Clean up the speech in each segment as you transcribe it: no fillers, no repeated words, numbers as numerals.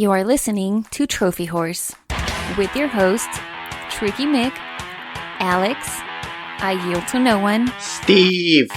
You are listening to Trophy Horse with your hosts, Tricky Mick, Alex, I Yield to No One, Steve.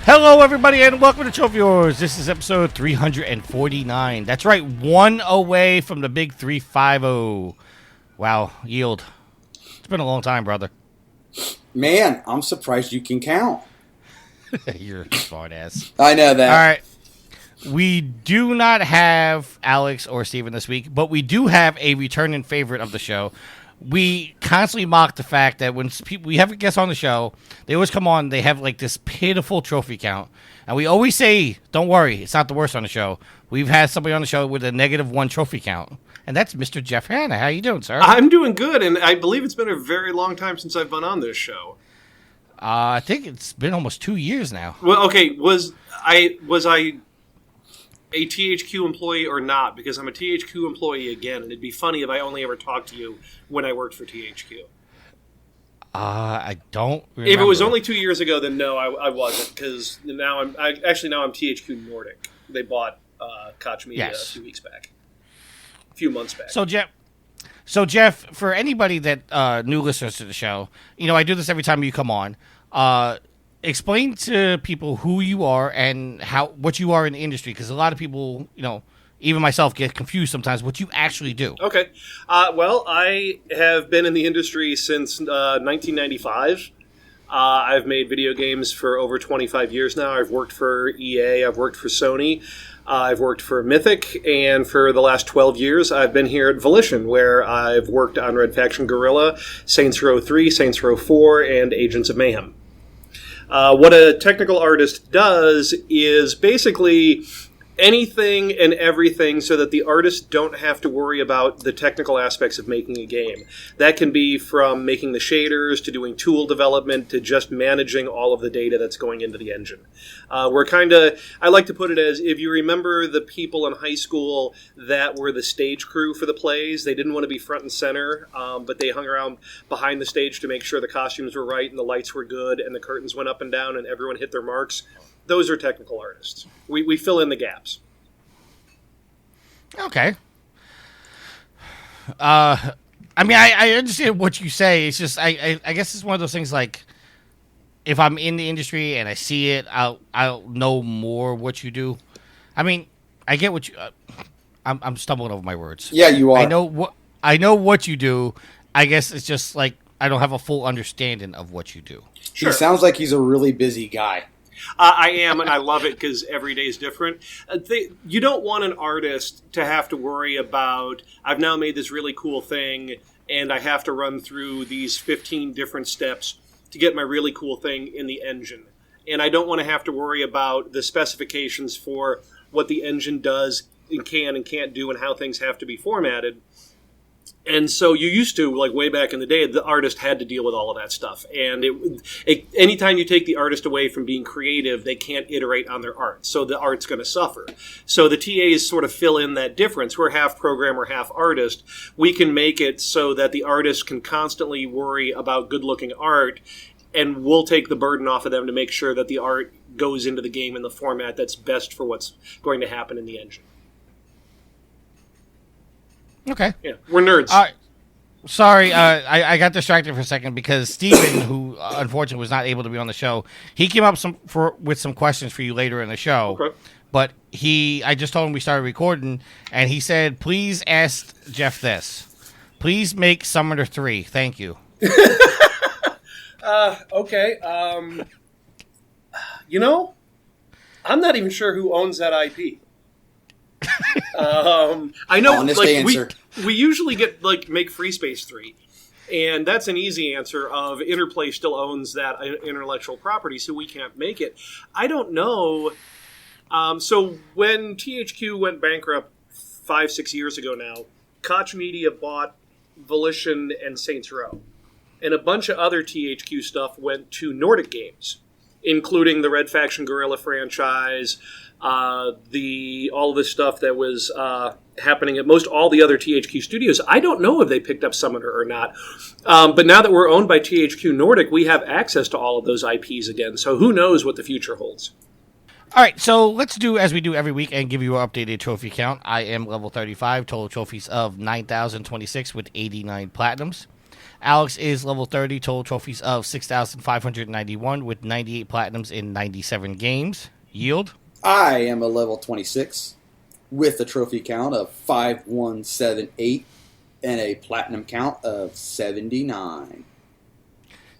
Hello, everybody, and welcome to Trophy Horse. This is episode 349. That's right, one away from the big 350. Wow, Yield. It's been a long time, brother. Man, I'm surprised you can count. You're a smart ass. I know that. All right. We do not have Alex or Steven this week, but we do have a returning favorite of the show. We constantly mock the fact that when we have a guest on the show, they always come on, they have like this pitiful trophy count. And we always say, don't worry, it's not the worst on the show. We've had somebody on the show with a -1 trophy count. And that's Mr. Jeff Hanna. How you doing, sir? I'm doing good, and I believe it's been a very long time since I've been on this show. I think it's been almost 2 years now. Well, okay, was I a THQ employee or not? Because I'm a THQ employee again, and it'd be funny if I only ever talked to you when I worked for THQ. I don't remember. If it was only 2 years ago, then no, I wasn't, because now I'm THQ Nordic. They bought Koch Media a few weeks back. A few months back. So Jeff, for anybody that new listeners to the show, you know, I do this every time you come on. Explain to people who you are and what you are in the industry, because a lot of people, you know, even myself, get confused sometimes what you actually do. Okay. Well, I have been in the industry since 1995. I've made video games for over 25 years now. I've worked for EA. I've worked for Sony. I've worked for Mythic. And for the last 12 years, I've been here at Volition, where I've worked on Red Faction Guerrilla, Saints Row 3, Saints Row 4, and Agents of Mayhem. What a technical artist does is basically anything and everything so that the artists don't have to worry about the technical aspects of making a game. That can be from making the shaders to doing tool development to just managing all of the data that's going into the engine. I like to put it as, if you remember the people in high school that were the stage crew for the plays, they didn't want to be front and center, but they hung around behind the stage to make sure the costumes were right and the lights were good and the curtains went up and down and everyone hit their marks. Those are technical artists. We fill in the gaps. Okay. I mean, I understand what you say. It's just, I guess it's one of those things like, if I'm in the industry and I see it, I'll know more what you do. I mean, I get what you. I'm stumbling over my words. Yeah, you are. I know what you do. I guess it's just like I don't have a full understanding of what you do. Sure. He sounds like he's a really busy guy. I am, and I love it because every day is different. You don't want an artist to have to worry about, I've now made this really cool thing, and I have to run through these 15 different steps to get my really cool thing in the engine. And I don't want to have to worry about the specifications for what the engine does and can and can't do and how things have to be formatted. And so you used to, like way back in the day, the artist had to deal with all of that stuff. And anytime you take the artist away from being creative, they can't iterate on their art. So the art's going to suffer. So the TAs sort of fill in that difference. We're half programmer, half artist. We can make it so that the artist can constantly worry about good-looking art, and we'll take the burden off of them to make sure that the art goes into the game in the format that's best for what's going to happen in the engine. Okay. Yeah, we're nerds. Sorry, I got distracted for a second because Steven, who unfortunately was not able to be on the show, he came up with some questions for you later in the show. Okay. But I just told him we started recording, and he said, please ask Jeff this. Please make Summoner 3. Thank you. Okay. You know, I'm not even sure who owns that IP. I know, honest like answer. we usually get like make Free Space 3, and that's an easy answer. Of Interplay still owns that intellectual property, so we can't make it. I don't know. So when THQ went bankrupt 5-6 years ago now, Koch Media bought Volition and Saints Row, and a bunch of other THQ stuff went to Nordic Games. including the Red Faction Guerrilla franchise, all the stuff that was happening at most all the other THQ studios. I don't know if they picked up Summoner or not. But now that we're owned by THQ Nordic, we have access to all of those IPs again. So who knows what the future holds. All right, so let's do as we do every week and give you an updated trophy count. I am level 35, total trophies of 9,026 with 89 platinums. Alex is level 30, total trophies of 6,591 with 98 platinums in 97 games. Yield? I am a level 26 with a trophy count of 5178 and a platinum count of 79.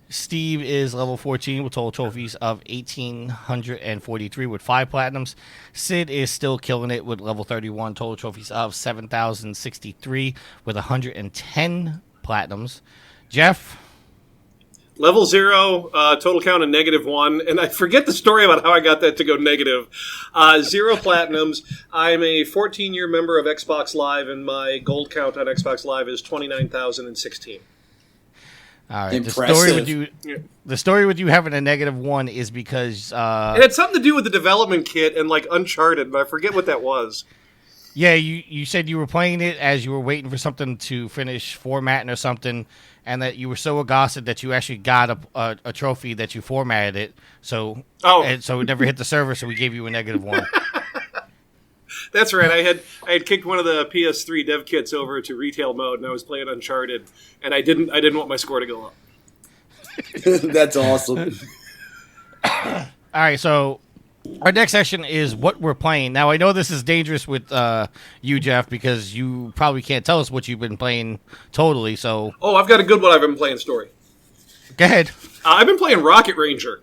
Steve is level 14 with total trophies of 1,843 with 5 platinums. Sid is still killing it with level 31, total trophies of 7,063 with 110 platinums. Jeff? Level 0, total count of -1, and I forget the story about how I got that to go negative. 0 platinums. I'm a 14-year member of Xbox Live, and my gold count on Xbox Live is 29,016. All right. Impressive. The story with you having a -1 is because it had something to do with the development kit and like Uncharted, but I forget what that was. Yeah, you said you were playing it as you were waiting for something to finish formatting or something, and that you were so exhausted that you actually got a trophy that you formatted it. So so it never hit the server, so we gave you a -1. That's right. I had kicked one of the PS3 dev kits over to retail mode, and I was playing Uncharted, and I didn't want my score to go up. That's awesome. All right, so our next section is what we're playing. Now, I know this is dangerous with you, Jeff, because you probably can't tell us what you've been playing totally. So, I've got a good one I've been playing story. Go ahead. I've been playing Rocket Ranger.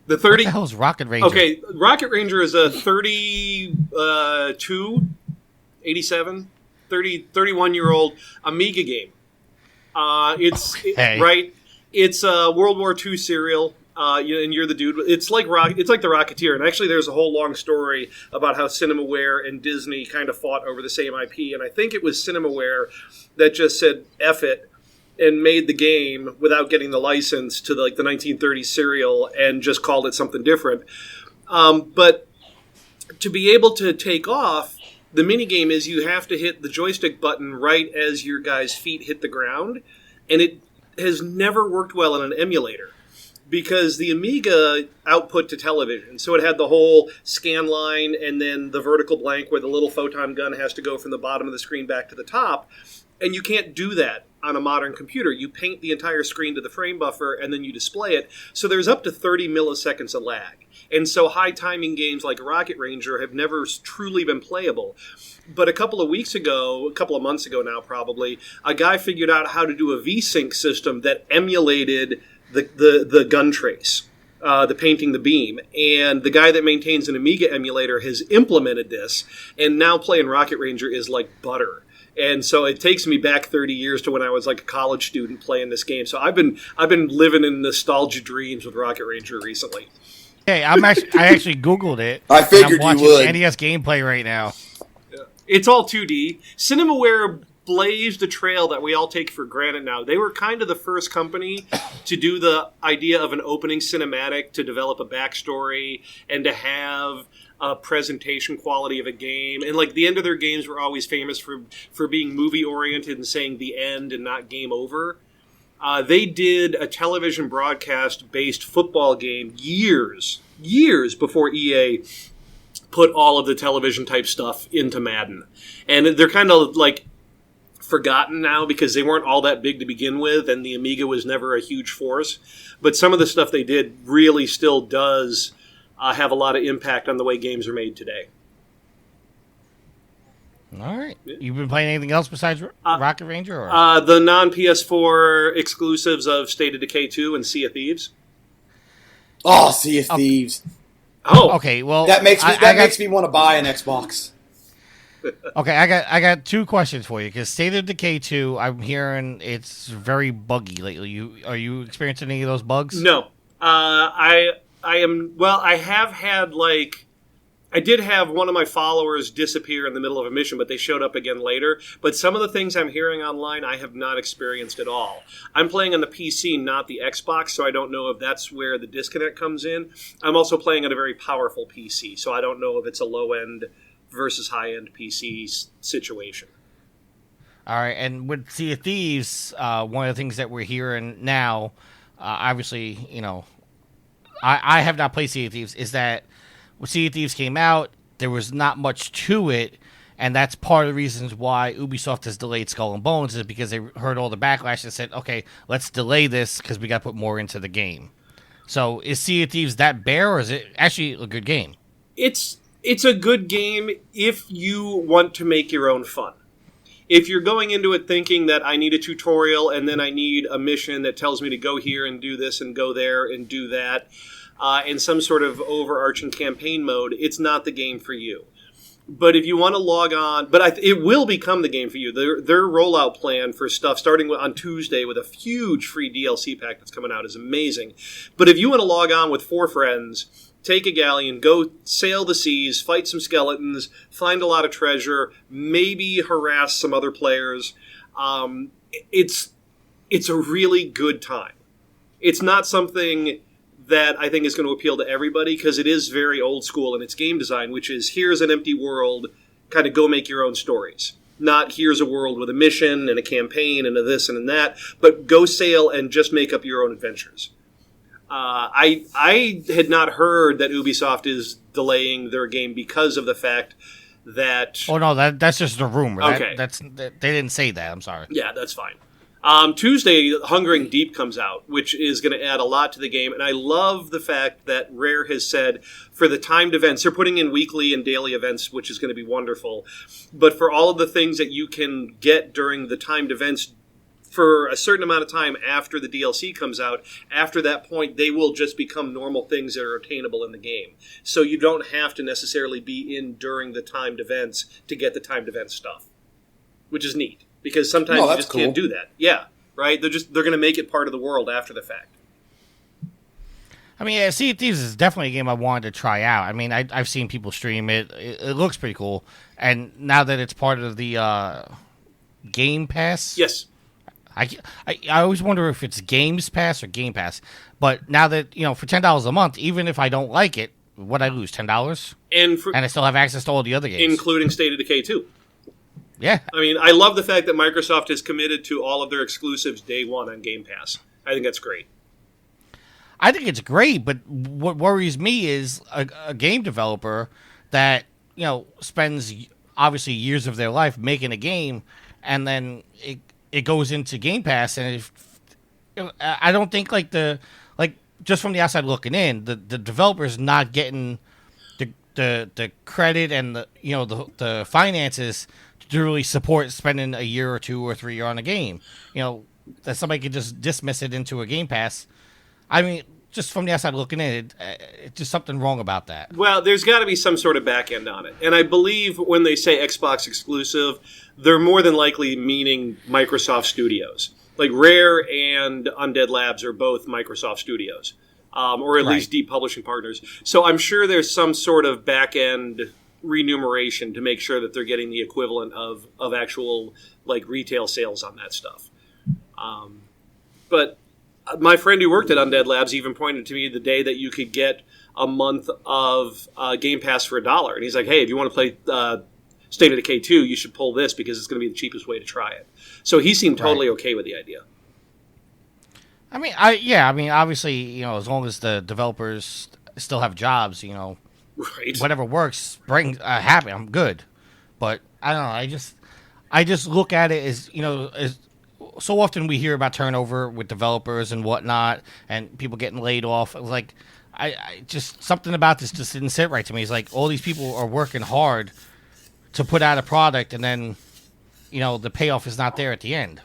The 30. What the hell is Rocket Ranger? Okay, Rocket Ranger is a 31-year-old Amiga game. It's a World War II serial. And you're the dude. It's like the Rocketeer, and actually, there's a whole long story about how CinemaWare and Disney kind of fought over the same IP. And I think it was CinemaWare that just said "F it" and made the game without getting the license to the 1930s serial and just called it something different. But to be able to take off, the minigame is you have to hit the joystick button right as your guy's feet hit the ground, and it has never worked well in an emulator. Because the Amiga output to television, so it had the whole scan line and then the vertical blank where the little photon gun has to go from the bottom of the screen back to the top, and you can't do that on a modern computer. You paint the entire screen to the frame buffer and then you display it, so there's up to 30 milliseconds of lag. And so high timing games like Rocket Ranger have never truly been playable. But a couple of months ago now probably, a guy figured out how to do a VSync system that emulated the gun trace, the painting the beam. And the guy that maintains an Amiga emulator has implemented this, and now playing Rocket Ranger is like butter. And so it takes me back 30 years to when I was like a college student playing this game. So I've been living in nostalgia dreams with Rocket Ranger recently. Hey, I actually Googled it. I figured I'm watching you would. NES gameplay right now. It's all 2D. CinemaWare blazed a trail that we all take for granted now. They were kind of the first company to do the idea of an opening cinematic, to develop a backstory, and to have a presentation quality of a game. And like the end of their games were always famous for being movie oriented and saying the end and not game over. They did a television broadcast based football game years before EA put all of the television type stuff into Madden. And they're kind of like forgotten now because they weren't all that big to begin with, and the Amiga was never a huge force. But some of the stuff they did really still does have a lot of impact on the way games are made today. All right. You've been playing anything else besides Rocket Ranger? Or? The non-PS4 exclusives of State of Decay 2 and Sea of Thieves. Oh, Sea of Thieves. Oh, okay. Well, That makes me want to buy an Xbox. Okay, I got two questions for you because State of Decay 2, I'm hearing it's very buggy lately. Are you experiencing any of those bugs? No. I am. Well, I have had I did have one of my followers disappear in the middle of a mission, but they showed up again later. But some of the things I'm hearing online, I have not experienced at all. I'm playing on the PC, not the Xbox, so I don't know if that's where the disconnect comes in. I'm also playing on a very powerful PC, so I don't know if it's a low-end versus high-end PC situation. All right, and with Sea of Thieves, one of the things that we're hearing now, obviously, I have not played Sea of Thieves, is that when Sea of Thieves came out, there was not much to it, and that's part of the reasons why Ubisoft has delayed Skull and Bones, is because they heard all the backlash and said, okay, let's delay this because we got to put more into the game. So is Sea of Thieves that bare, or is it actually a good game? It's a good game if you want to make your own fun. If you're going into it thinking that I need a tutorial and then I need a mission that tells me to go here and do this and go there and do that, in some sort of overarching campaign mode, it's not the game for you. But if you want to log on, it will become the game for you. Their rollout plan for stuff starting on Tuesday with a huge free DLC pack that's coming out is amazing. But if you want to log on with 4 friends, take a galleon, go sail the seas, fight some skeletons, find a lot of treasure, maybe harass some other players, it's a really good time. It's not something that I think is going to appeal to everybody because it is very old school in its game design, which is here's an empty world, kind of go make your own stories. Not here's a world with a mission and a campaign and a this and a that, but go sail and just make up your own adventures. I had not heard that Ubisoft is delaying their game because of the fact that... Oh, no, that's just a rumor. Okay. They didn't say that. I'm sorry. Yeah, that's fine. Tuesday, Hungering Deep comes out, which is going to add a lot to the game. And I love the fact that Rare has said for the timed events, they're putting in weekly and daily events, which is going to be wonderful. But for all of the things that you can get during the timed events for a certain amount of time after the DLC comes out, after that point, they will just become normal things that are attainable in the game. So you don't have to necessarily be in during the timed events to get the timed event stuff, which is neat. Because sometimes you just can't do that. Yeah, right? They're going to make it part of the world after the fact. I mean, yeah, Sea of Thieves is definitely a game I wanted to try out. I mean, I've seen people stream it. It looks pretty cool. And now that it's part of the Game Pass... Yes. I always wonder if it's Games Pass or Game Pass. But now that, for $10 a month, even if I don't like it, what I lose, $10? And I still have access to all the other games. Including State of Decay 2. Yeah. I mean, I love the fact that Microsoft is committed to all of their exclusives day one on Game Pass. I think that's great. I think it's great, but what worries me is a game developer that, spends obviously years of their life making a game, and then it goes into Game Pass, and I don't think just from the outside looking in, the developer's not getting the credit and the finances to really support spending a year or 2 or 3 on a game. That somebody could just dismiss it into a Game Pass. I mean, just from the outside looking in, it's just something wrong about that. Well, there's got to be some sort of back end on it. And I believe when they say Xbox exclusive, they're more than likely meaning Microsoft Studios. Like Rare and Undead Labs are both Microsoft Studios, or at least deep publishing partners. So I'm sure there's some sort of back end remuneration to make sure that they're getting the equivalent of actual retail sales on that stuff. But my friend who worked at Undead Labs even pointed to me the day that you could get a month of Game Pass for $1. And he's like, hey, if you want to play State of Decay 2, you should pull this because it's going to be the cheapest way to try it. So he seemed totally okay with the idea. I mean, obviously, as long as the developers still have jobs, right. Whatever works, happy. I'm good, but I don't know. I just look at it as as so often we hear about turnover with developers and whatnot, and people getting laid off. Like, I just something about this just didn't sit right to me. It's like all these people are working hard to put out a product, and then the payoff is not there at the end.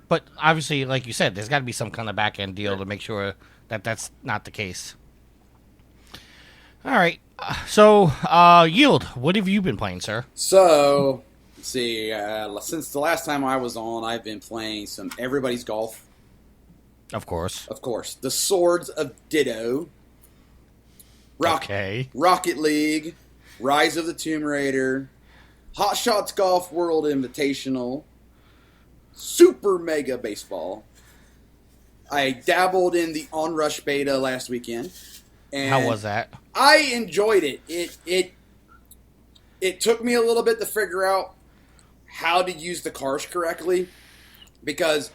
But obviously, like you said, there's got to be some kind of back end deal to make sure that that's not the case. All right. So, Yield, what have you been playing, sir? So, let's see. Since the last time I was on, I've been playing some Everybody's Golf. Of course. The Swords of Ditto. Rocket League. Rise of the Tomb Raider, Hot Shots Golf World Invitational, Super Mega Baseball. I dabbled in the Onrush beta last weekend. And how was that? I enjoyed it. It took me a little bit to figure out how to use the cars correctly because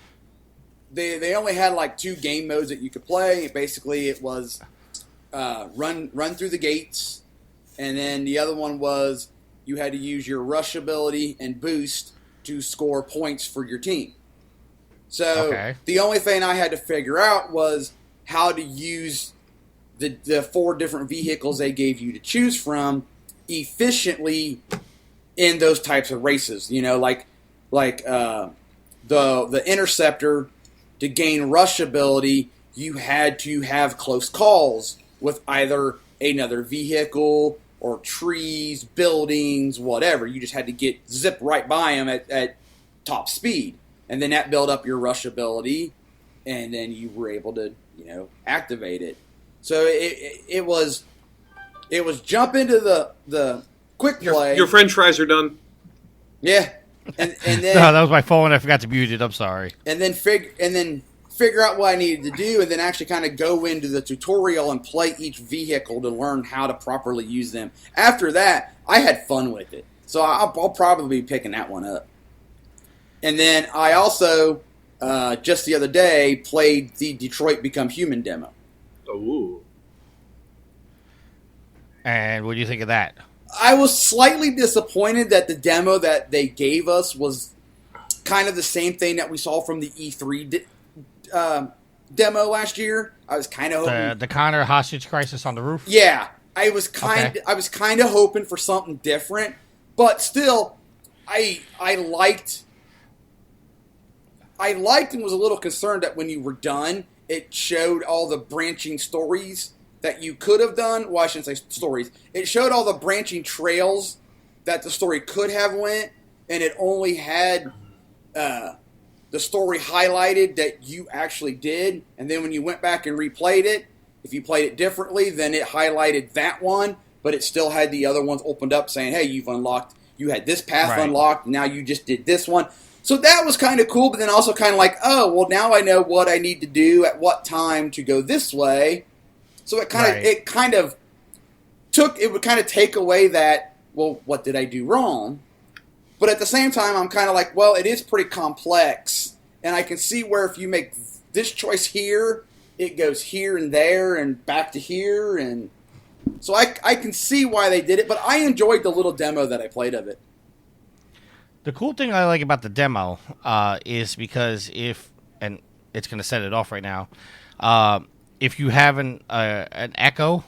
they only had like 2 game modes that you could play. Basically, it was run through the gates, and then the other one was you had to use your rush ability and boost to score points for your team. So the only thing I had to figure out was how to use the 4 different vehicles they gave you to choose from efficiently in those types of races. You know, like the Interceptor, to gain rush ability, you had to have close calls with either another vehicle or trees, buildings, whatever. You just had to zip right by them at top speed. And then that built up your rush ability, and then you were able to, activate it. So it was jump into the quick play. Your French fries are done. Yeah, and then no, that was my phone. I forgot to mute it. I'm sorry. And then figure out what I needed to do, and then actually kind of go into the tutorial and play each vehicle to learn how to properly use them. After that, I had fun with it, so I'll probably be picking that one up. And then I also, just the other day, played the Detroit Become Human demo. Ooh. And what do you think of that? I was slightly disappointed that the demo that they gave us was kind of the same thing that we saw from the E3 demo last year. I was kind of hoping the Connor hostage crisis on the roof. Yeah, I was kind of hoping for something different, but still, I liked and was a little concerned that when you were done, it showed all the branching stories that you could have done. Well, I shouldn't say stories. It showed all the branching trails that the story could have went, and it only had the story highlighted that you actually did. And then when you went back and replayed it, if you played it differently, then it highlighted that one, but it still had the other ones opened up saying, hey, you had this path unlocked, now you just did this one. So that was kind of cool, but then also kind of like, oh, well, now I know what I need to do at what time to go this way. So it would kind of take away that, well, what did I do wrong? But at the same time, I'm kind of like, well, it is pretty complex, and I can see where if you make this choice here, it goes here and there and back to here, and so I can see why they did it, but I enjoyed the little demo that I played of it. The cool thing I like about the demo is because and it's going to set it off right now, if you have an Echo,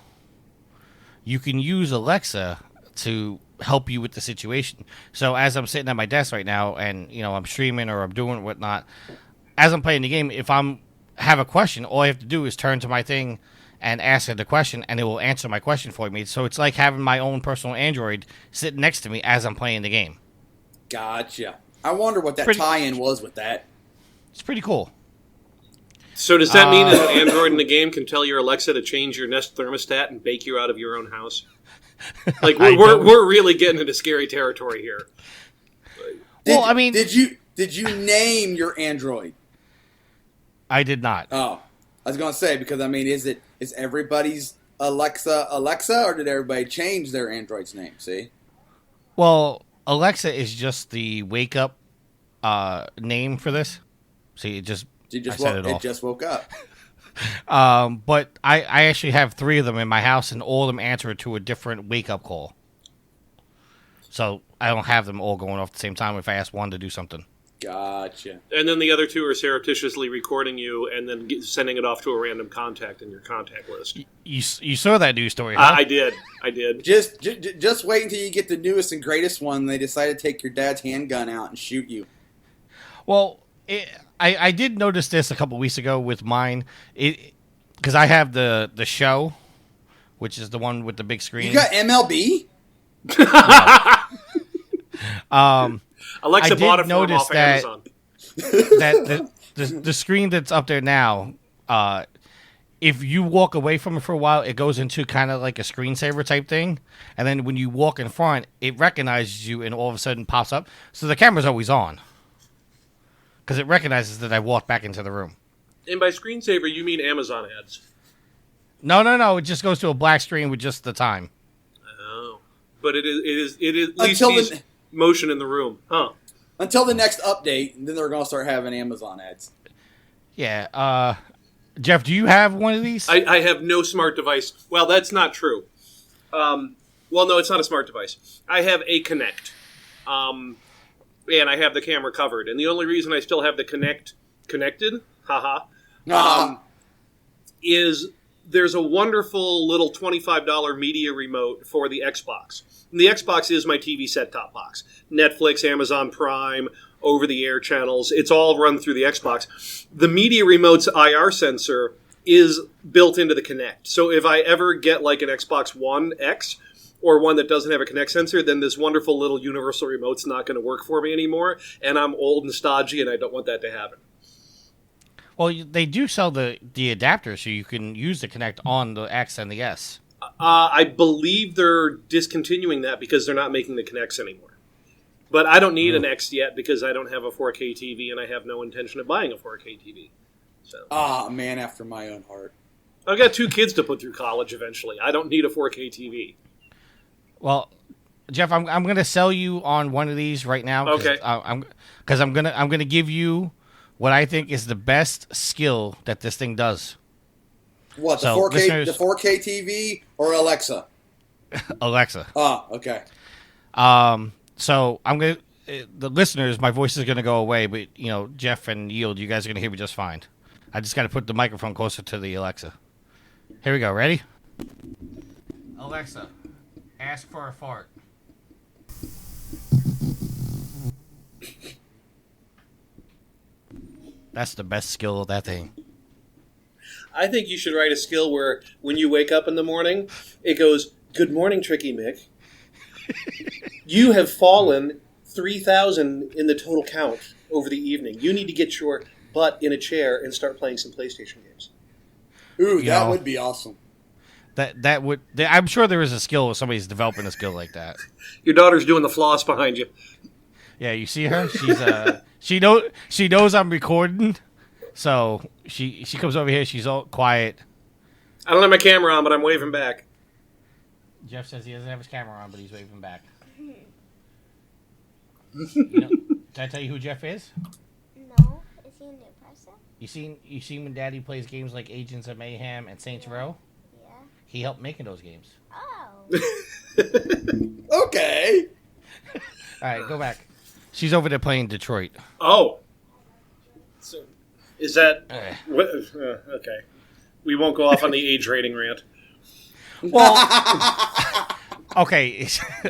you can use Alexa to help you with the situation. So as I'm sitting at my desk right now and, I'm streaming or I'm doing whatnot, as I'm playing the game, if have a question, all I have to do is turn to my thing and ask it the question, and it will answer my question for me. So it's like having my own personal Android sitting next to me as I'm playing the game. Gotcha. I wonder what that tie-in was with that. It's pretty cool. So does that mean that an Android in the game can tell your Alexa to change your Nest thermostat and bake you out of your own house? Like we're really getting into scary territory here. Did you name your Android? I did not. Oh, I was going to say, because is everybody's Alexa, or did everybody change their Android's name? See? Well, Alexa is just the wake up name for this. See, it just woke up. But I actually have 3 of them in my house, and all of them answer to a different wake up call. So I don't have them all going off at the same time if I ask one to do something. Gotcha. And then the other 2 are surreptitiously recording you and then sending it off to a random contact in your contact list. You saw that news story, huh? I did. Just wait until you get the newest and greatest one. They decide to take your dad's handgun out and shoot you. Well, I did notice this a couple weeks ago with mine, because I have the show, which is the one with the big screen. You got MLB? Alexa bought it for him off Amazon. That the screen that's up there now, if you walk away from it for a while, it goes into kind of like a screensaver type thing. And then when you walk in front, it recognizes you and all of a sudden pops up. So the camera's always on. Because it recognizes that I walked back into the room. And by screensaver, you mean Amazon ads? No. It just goes to a black screen with just the time. Oh. But it at least Until sees motion in the room. Huh. Until the next update, and then they're going to start having Amazon ads. Yeah. Jeff, do you have one of these? I have no smart device. Well, that's not true. Well, no, it's not a smart device. I have a Kinect. And I have the camera covered. And the only reason I still have the Kinect connected, is there's a wonderful little $25 media remote for the Xbox. And the Xbox is my TV set-top box. Netflix, Amazon Prime, over-the-air channels. It's all run through the Xbox. The media remote's IR sensor is built into the Kinect. So if I ever get like an Xbox One X or one that doesn't have a Kinect sensor, then this wonderful little universal remote's not going to work for me anymore. And I'm old and stodgy, and I don't want that to happen. Well, they do sell the adapter, so you can use the Kinect on the X and the S. I believe they're discontinuing that because they're not making the Kinects anymore. But I don't need an X yet because I don't have a 4K TV, and I have no intention of buying a 4K TV. So. Man after my own heart. I've got 2 kids to put through college eventually. I don't need a 4K TV. Well, Jeff, I'm going to sell you on one of these right now. Okay. Because I'm gonna give you what I think is the best skill that this thing does. What, the So, 4K listeners- the 4K TV or Alexa? Alexa. Oh, okay. So I'm gonna the listeners, my voice is gonna go away, but Jeff and Yield, you guys are gonna hear me just fine. I just got to put the microphone closer to the Alexa. Here we go. Ready? Alexa, ask for a fart. That's the best skill of that thing. I think you should write a skill where when you wake up in the morning, it goes, "Good morning, Tricky Mick. You have fallen 3,000 in the total count over the evening. You need to get your butt in a chair and start playing some PlayStation games." Ooh, that would be awesome. That would. I'm sure there is a skill if somebody's developing a skill like that. Your daughter's doing the floss behind you. Yeah, you see her? She's she knows I'm recording, so she comes over here. She's all quiet. I don't have my camera on, but I'm waving back. Jeff says he doesn't have his camera on, but he's waving back. Did I tell you who Jeff is? No. Is he a new person? You seen when Daddy plays games like Agents of Mayhem and Saints Row? Yeah. He helped making those games. Oh. Okay. All right, go back. She's over there playing Detroit. Oh. So, is that... Eh. Okay. We won't go off on the age rating rant. Well, okay.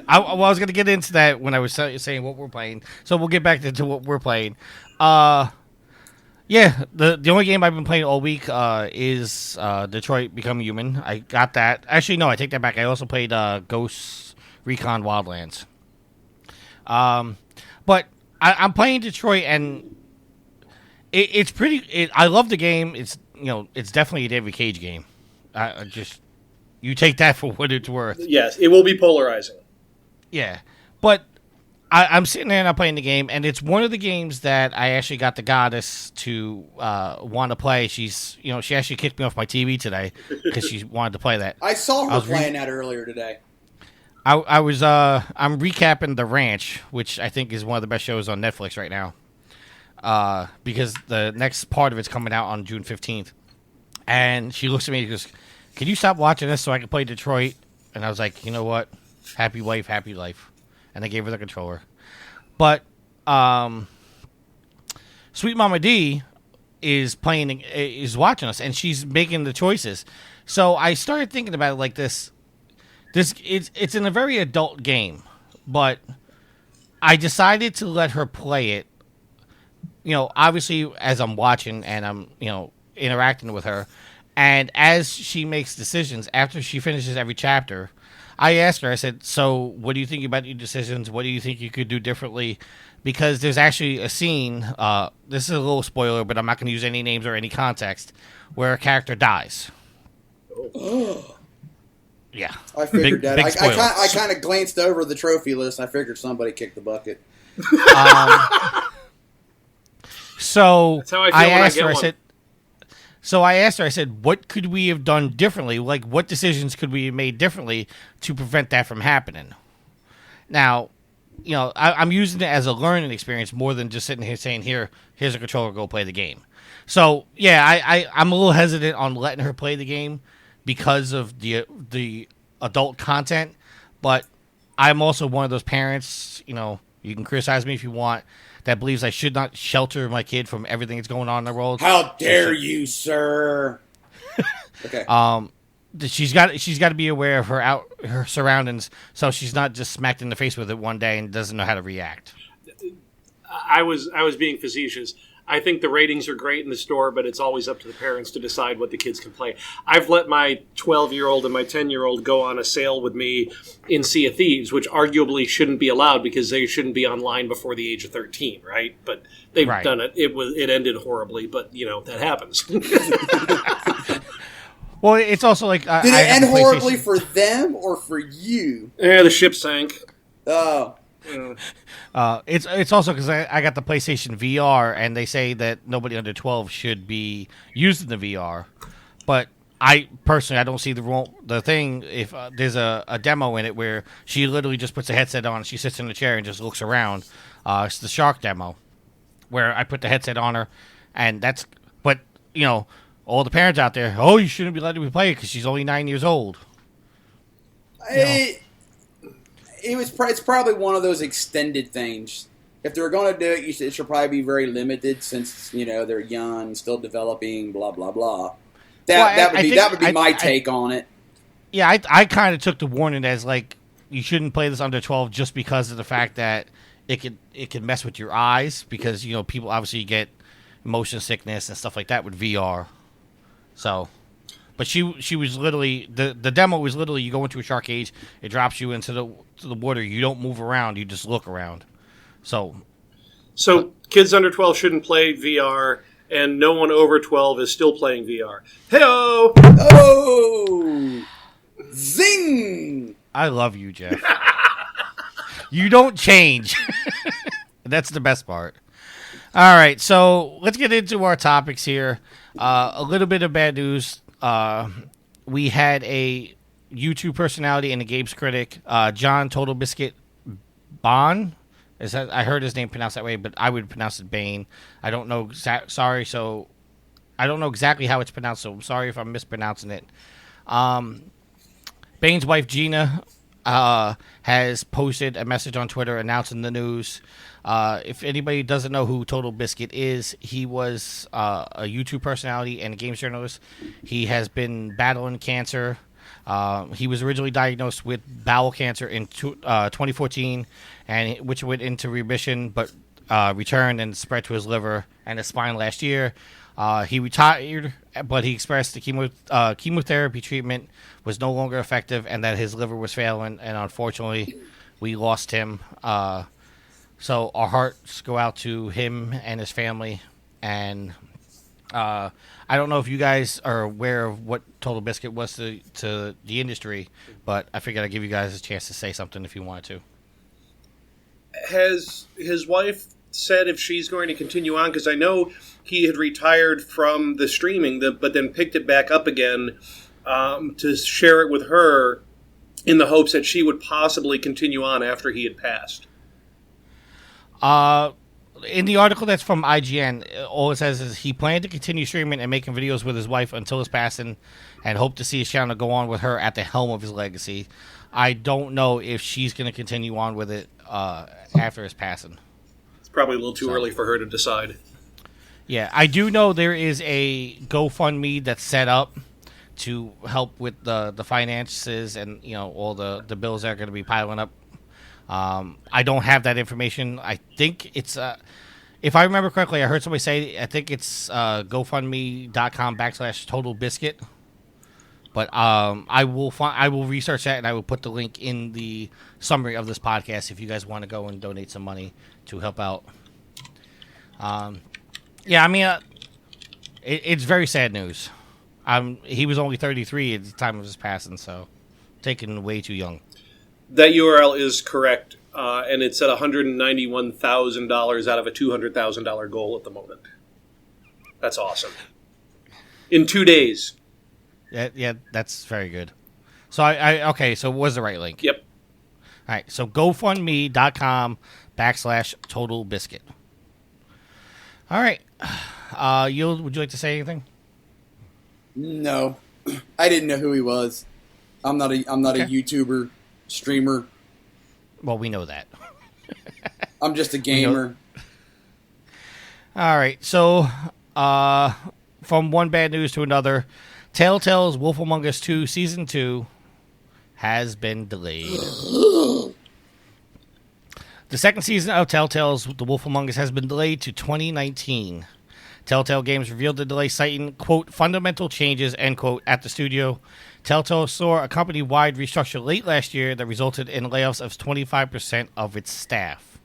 I was going to get into that when I was saying what we're playing. So we'll get back to what we're playing. Yeah, the only game I've been playing all week is Detroit Become Human. I got that. Actually, no, I take that back. I also played Ghost Recon Wildlands. But I'm playing Detroit, and it's pretty. I love the game. It's it's definitely a David Cage game. You take that for what it's worth. Yes, it will be polarizing. Yeah, but I'm sitting there and I'm playing the game, and it's one of the games that I actually got the goddess to want to play. She actually kicked me off my TV today because she wanted to play that. I saw her playing that earlier today. I'm recapping The Ranch, which I think is one of the best shows on Netflix right now, because the next part of it's coming out on June 15th. And she looks at me and goes, "Can you stop watching this so I can play Detroit?" And I was like, you know what? Happy wife, happy life. And I gave her the controller. But Sweet Mama D is watching us, and she's making the choices. So I started thinking about it like this. It's in a very adult game, but I decided to let her play it. Obviously as I'm watching and I'm interacting with her, and as she makes decisions after she finishes every chapter, I asked her. I said, "So, what do you think about your decisions? What do you think you could do differently?" Because there's actually a scene. This is a little spoiler, but I'm not going to use any names or any context, where a character dies. Yeah. I figured Big that. I spoilers. kind of glanced over the trophy list. I figured somebody kicked the bucket. So That's how I feel when I asked get her. one. I asked her. I said, "What could we have done differently? Like, what decisions could we have made differently to prevent that from happening?" Now, I'm using it as a learning experience more than just sitting here saying, here's a controller, go play the game." So yeah, I'm a little hesitant on letting her play the game because of the adult content, but I'm also one of those parents. You can criticize me if you want, that believes I should not shelter my kid from everything that's going on in the world. How dare you, sir? Okay. She's got to be aware of her surroundings, so she's not just smacked in the face with it one day and doesn't know how to react. I was being facetious. I think the ratings are great in the store, but it's always up to the parents to decide what the kids can play. I've let my 12-year-old and my 10-year-old go on a sail with me in Sea of Thieves, which arguably shouldn't be allowed because they shouldn't be online before the age of 13, right? But they've done it. It ended horribly, but that happens. Well, it's also like did it end horribly for them or for you? Yeah, the ship sank. Oh. It's also because I got the PlayStation VR, and they say that nobody under 12 should be using the VR. But I don't see the thing if there's a demo in it where she literally just puts a headset on, she sits in the chair and just looks around. It's the shark demo where I put the headset on her, and all the parents out there, you shouldn't be letting me play it because she's only 9 years old. It's probably one of those extended things. If they're going to do it, it should probably be very limited since they're young, still developing, blah blah blah. That would be my take on it. Yeah, I kind of took the warning as like you shouldn't play this under 12 just because of the fact that it could mess with your eyes because people obviously get motion sickness and stuff like that with VR. So. But she was literally the demo was literally you go into a shark cage, it drops you into the water, you don't move around, you just look around. So kids under 12 shouldn't play VR, and no one over 12 is still playing VR. Hey-o! Oh! Zing! I love you, Jeff. You don't change. That's the best part. All right, so let's get into our topics here. A little bit of bad news. We had a YouTube personality and a games critic, John Total Biscuit Bond. I heard his name pronounced that way, but I would pronounce it Bane. I don't know. So I don't know exactly how it's pronounced. So I'm sorry if I'm mispronouncing it. Bane's wife Gina has posted a message on Twitter announcing the news. If anybody doesn't know who Total Biscuit is, he was a YouTube personality and a games journalist. He has been battling cancer. He was originally diagnosed with bowel cancer in 2014, which went into remission, but returned and spread to his liver and his spine last year. He retired, but he expressed the chemotherapy treatment was no longer effective and that his liver was failing, and unfortunately, we lost him. So our hearts go out to him and his family, and I don't know if you guys are aware of what Total Biscuit was to the industry, but I figured I'd give you guys a chance to say something if you wanted to. Has his wife said if she's going to continue on? Because I know he had retired from the streaming, but then picked it back up again to share it with her in the hopes that she would possibly continue on after he had passed. In the article that's from IGN, all it says is he planned to continue streaming and making videos with his wife until his passing and hoped to see his channel go on with her at the helm of his legacy. I don't know if she's going to continue on with it after his passing. It's probably a little too early for her to decide. Yeah, I do know there is a GoFundMe that's set up to help with the finances and all the bills that are going to be piling up. I don't have that information. I think it's, if I remember correctly, I heard somebody say, I think it's GoFundMe.com/Total Biscuit. But I will research that and I will put the link in the summary of this podcast if you guys want to go and donate some money to help out. Yeah, I mean, it's very sad news. He was only 33 at the time of his passing, so taken way too young. That URL is correct, and it's at $191,000 out of a $200,000 goal at the moment. That's awesome. In 2 days. Yeah, that's very good. So okay, so it was the right link. Yep. All right, so GoFundMe.com/Total Biscuit. All right, Yield, would you like to say anything? No, I didn't know who he was. I'm not a YouTuber, streamer. Well, we know that. I'm just a gamer. All right, so from one bad news to another, Telltale's Wolf Among Us 2 Season 2 has been delayed. The second season of Telltale's The Wolf Among Us has been delayed to 2019. Telltale Games revealed the delay, citing, quote, fundamental changes, end quote, at the studio. Telltale saw a company-wide restructure late last year that resulted in layoffs of 25% of its staff.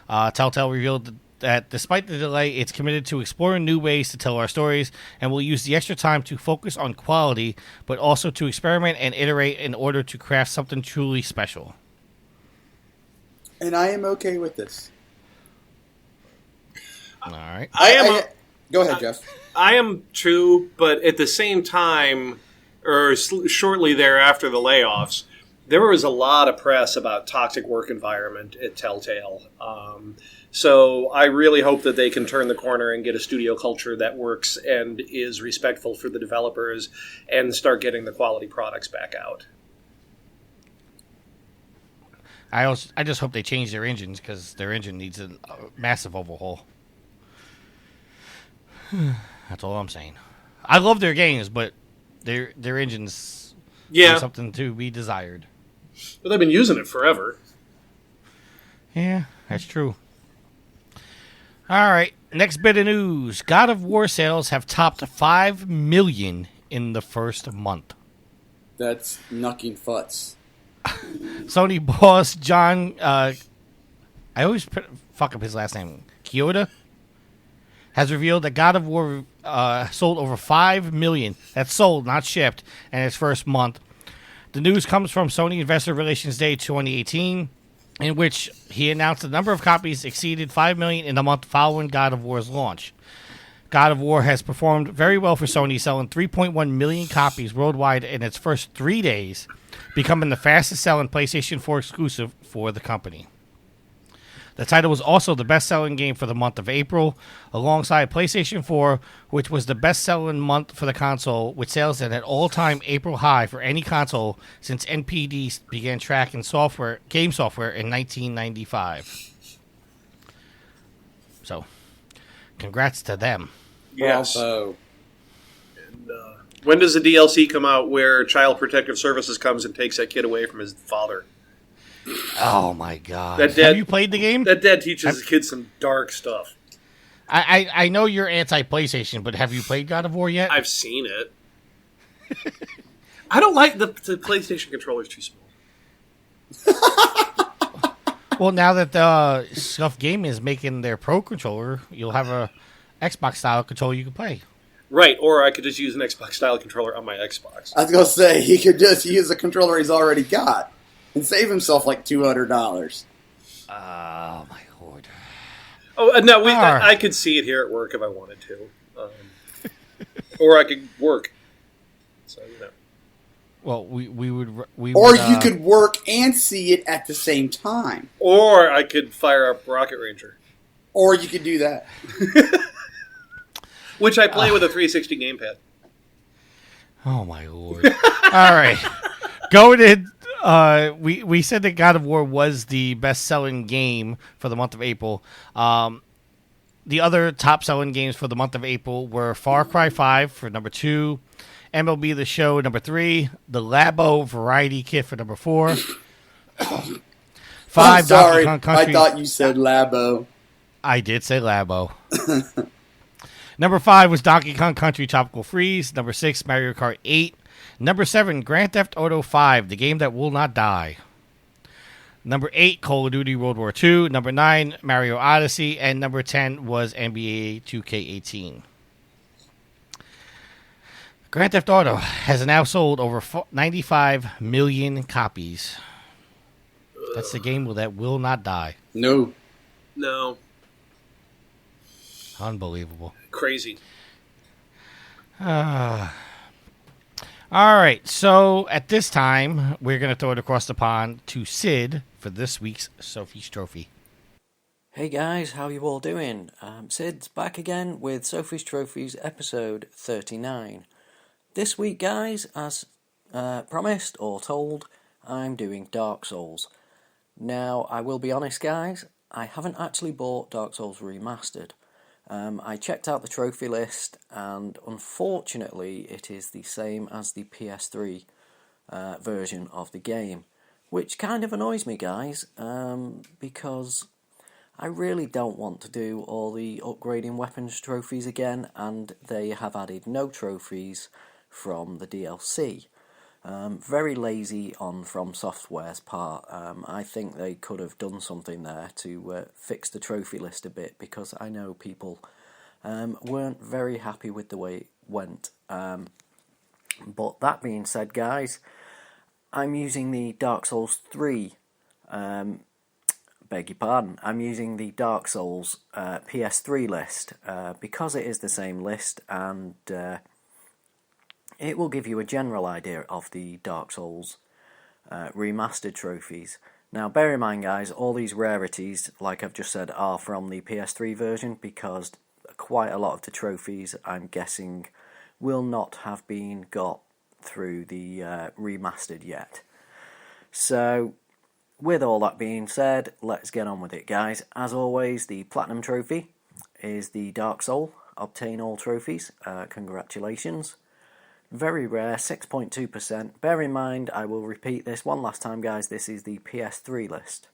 Telltale revealed that despite the delay, it's committed to exploring new ways to tell our stories and will use the extra time to focus on quality, but also to experiment and iterate in order to craft something truly special. And I am okay with this. All right. Go ahead, Jeff. I am too, but at the same time, or shortly thereafter the layoffs, there was a lot of press about toxic work environment at Telltale. So I really hope that they can turn the corner and get a studio culture that works and is respectful for the developers and start getting the quality products back out. I just hope they change their engines because their engine needs a massive overhaul. That's all I'm saying. I love their games, but their engines have something to be desired. But they've been using it forever. Yeah, that's true. All right, next bit of news. God of War sales have topped 5 million in the first month. That's knucking futz. Sony boss John, I always fuck up his last name, Kyoto, has revealed that God of War sold over 5 million. That's sold, not shipped, in its first month. The news comes from Sony Investor Relations Day 2018, in which he announced the number of copies exceeded 5 million in the month following God of War's launch. God of War has performed very well for Sony, selling 3.1 million copies worldwide in its first 3 days, becoming the fastest-selling PlayStation 4 exclusive for the company. The title was also the best-selling game for the month of April, alongside PlayStation 4, which was the best-selling month for the console, with sales at an all-time April high for any console since NPD began tracking game software in 1995. So, congrats to them. Yes. Bravo. And, when does the DLC come out where Child Protective Services comes and takes that kid away from his father? Oh my god! Have you played the game? That dad teaches his kids some dark stuff. I know you're anti-PlayStation, but have you played God of War yet? I've seen it. I don't like the PlayStation controller's too small. Well, now that Scuff Gaming is making their Pro controller, you'll have a Xbox style controller you can play. Right, or I could just use an Xbox style controller on my Xbox. I was gonna say he could just use the controller he's already got and save himself like $200. Oh my lord! Oh no, I could see it here at work if I wanted to, or I could work. So you know. Well, we would. You could work and see it at the same time. Or I could fire up Rocket Ranger. Or you could do that. Which I play with a 360 gamepad. Oh my lord! All right, going in. We said that God of War was the best-selling game for the month of April. The other top-selling games for the month of April were Far Cry 5 for number 2, MLB The Show number 3, the Labo Variety Kit for number 4, 5 I'm sorry, Donkey Kong Country. I thought you said Labo. I did say Labo. Number 5 was Donkey Kong Country Tropical Freeze. Number 6, Mario Kart 8. Number 7, Grand Theft Auto 5, the game that will not die. Number 8, Call of Duty World War II. Number 9, Mario Odyssey. And number 10 was NBA 2K18. Grand Theft Auto has now sold over 95 million copies. That's the game that will not die. No. No. Unbelievable. Crazy. All right, so at this time, we're going to throw it across the pond to Sid for this week's Sophie's Trophy. Hey guys, how you all doing? Sid's back again with Sophie's Trophies episode 39. This week, guys, as promised or told, I'm doing Dark Souls. Now, I will be honest, guys, I haven't actually bought Dark Souls Remastered. I checked out the trophy list, and unfortunately, it is the same as the PS3 version of the game, which kind of annoys me, guys, because I really don't want to do all the upgrading weapons trophies again, and they have added no trophies from the DLC. Very lazy on From Software's part. I think they could have done something there to fix the trophy list a bit, because I know people weren't very happy with the way it went. But that being said, guys, I'm using the Dark Souls 3, beg your pardon, I'm using the Dark Souls PS3 list, because it is the same list, and it will give you a general idea of the Dark Souls remastered trophies. Now, bear in mind, guys, all these rarities, like I've just said, are from the PS3 version, because quite a lot of the trophies, I'm guessing, will not have been got through the remastered yet. So, with all that being said, let's get on with it, guys. As always, the Platinum Trophy is the Dark Soul. Obtain all trophies. Congratulations. Very rare, 6.2%. Bear in mind, I will repeat this one last time, guys. This is the PS3 list.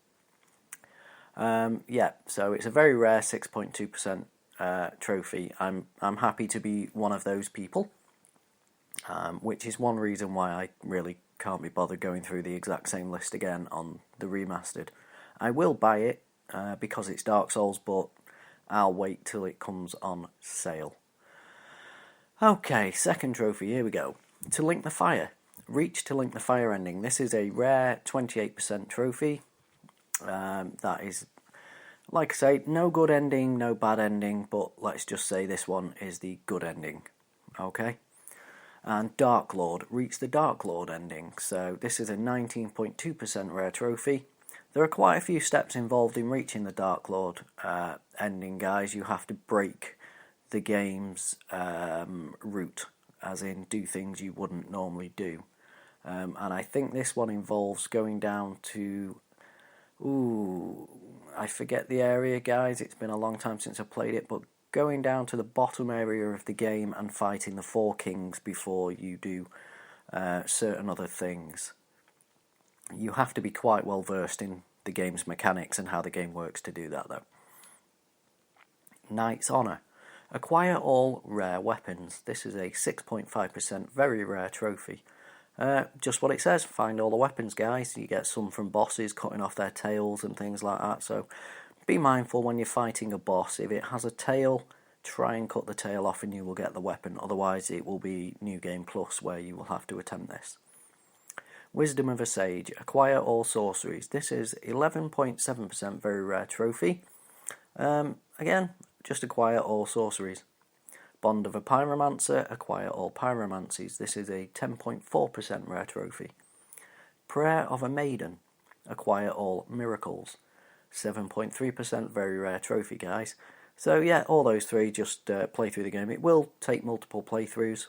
So it's a very rare 6.2% trophy. I'm happy to be one of those people, which is one reason why I really can't be bothered going through the exact same list again on the remastered. I will buy it because it's Dark Souls, but I'll wait till it comes on sale. Okay, second trophy, here we go. To Link the Fire. Reach To Link the Fire ending. This is a rare 28% trophy. That is, like I say, no good ending, no bad ending, but let's just say this one is the good ending. Okay? And Dark Lord. Reach the Dark Lord ending. So this is a 19.2% rare trophy. There are quite a few steps involved in reaching the Dark Lord ending, guys. You have to break the game's route, as in do things you wouldn't normally do. And I think this one involves going down to... I forget the area, guys. It's been a long time since I played it, but going down to the bottom area of the game and fighting the Four Kings before you do certain other things. You have to be quite well versed in the game's mechanics and how the game works to do that, though. Knight's Honour. Acquire all rare weapons. This is a 6.5% very rare trophy. Just what it says, find all the weapons, guys. You get some from bosses cutting off their tails and things like that, so be mindful when you're fighting a boss. If it has a tail, try and cut the tail off and you will get the weapon. Otherwise it will be New Game Plus where you will have to attempt this. Wisdom of a Sage. Acquire all sorceries. This is 11.7% very rare trophy. Again, just acquire all sorceries. Bond of a Pyromancer. Acquire all pyromancies. This is a 10.4% rare trophy. Prayer of a Maiden. Acquire all miracles. 7.3% very rare trophy, guys. So yeah, all those three, just play through the game. It will take multiple playthroughs,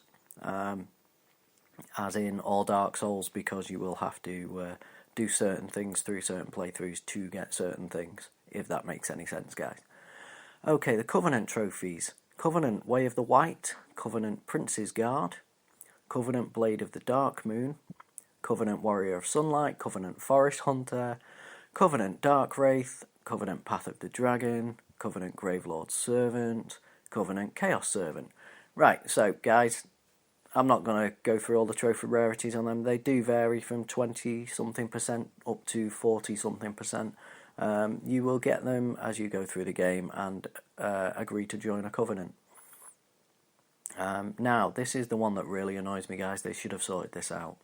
as in all Dark Souls, because you will have to do certain things through certain playthroughs to get certain things, if that makes any sense, guys. Okay, the Covenant trophies. Covenant Way of the White, Covenant Prince's Guard, Covenant Blade of the Dark Moon, Covenant Warrior of Sunlight, Covenant Forest Hunter, Covenant Dark Wraith, Covenant Path of the Dragon, Covenant Gravelord's Servant, Covenant Chaos Servant. Right, so guys, I'm not going to go through all the trophy rarities on them. They do vary from 20-something% up to 40-something%. You will get them as you go through the game and agree to join a covenant. Now, this is the one that really annoys me, guys. They should have sorted this out.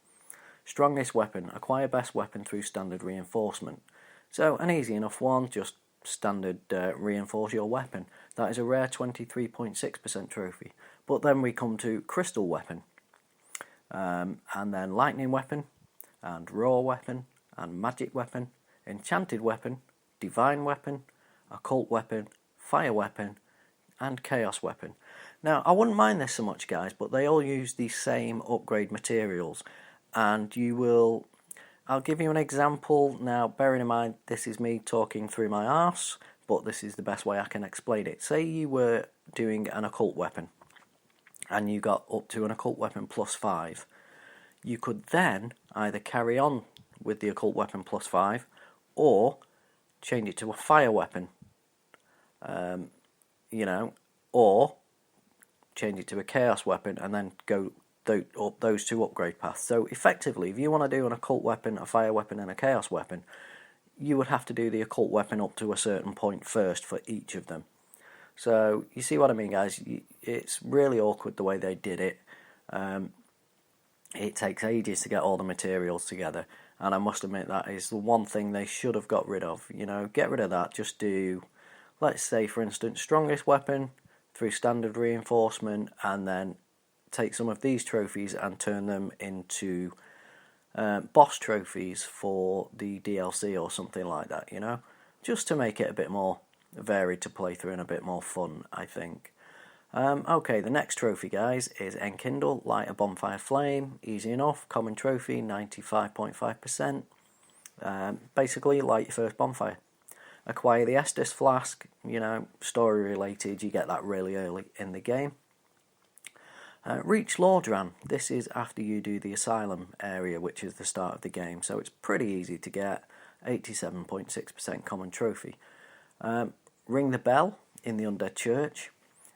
Strongest weapon. Acquire best weapon through standard reinforcement. So, an easy enough one, just standard reinforce your weapon. That is a rare 23.6% trophy. But then we come to crystal weapon. And then lightning weapon, and raw weapon, and magic weapon, enchanted weapon, divine weapon, occult weapon, fire weapon, and chaos weapon. Now, I wouldn't mind this so much, guys, but they all use the same upgrade materials, and I'll give you an example. Now, bearing in mind, this is me talking through my arse, but this is the best way I can explain it. Say you were doing an occult weapon, and you got up to an occult weapon +5. You could then either carry on with the occult weapon +5, or change it to a fire weapon, or change it to a chaos weapon, and then go up those two upgrade paths. So effectively, if you want to do an occult weapon, a fire weapon, and a chaos weapon, you would have to do the occult weapon up to a certain point first for each of them. So you see what I mean, guys? It's really awkward the way they did it. It takes ages to get all the materials together, and I must admit that is the one thing they should have got rid of. Get rid of that. Just do, let's say, for instance, strongest weapon through standard reinforcement, and then take some of these trophies and turn them into boss trophies for the DLC or something like that, just to make it a bit more varied to play through and a bit more fun, I think. Okay, the next trophy, guys, is Enkindle, light a bonfire flame. Easy enough, common trophy, 95.5%. Basically, light your first bonfire. Acquire the Estus flask, story related, you get that really early in the game. Reach Lordran, this is after you do the Asylum area, which is the start of the game, so it's pretty easy to get, 87.6% common trophy. Ring the bell in the Undead Church,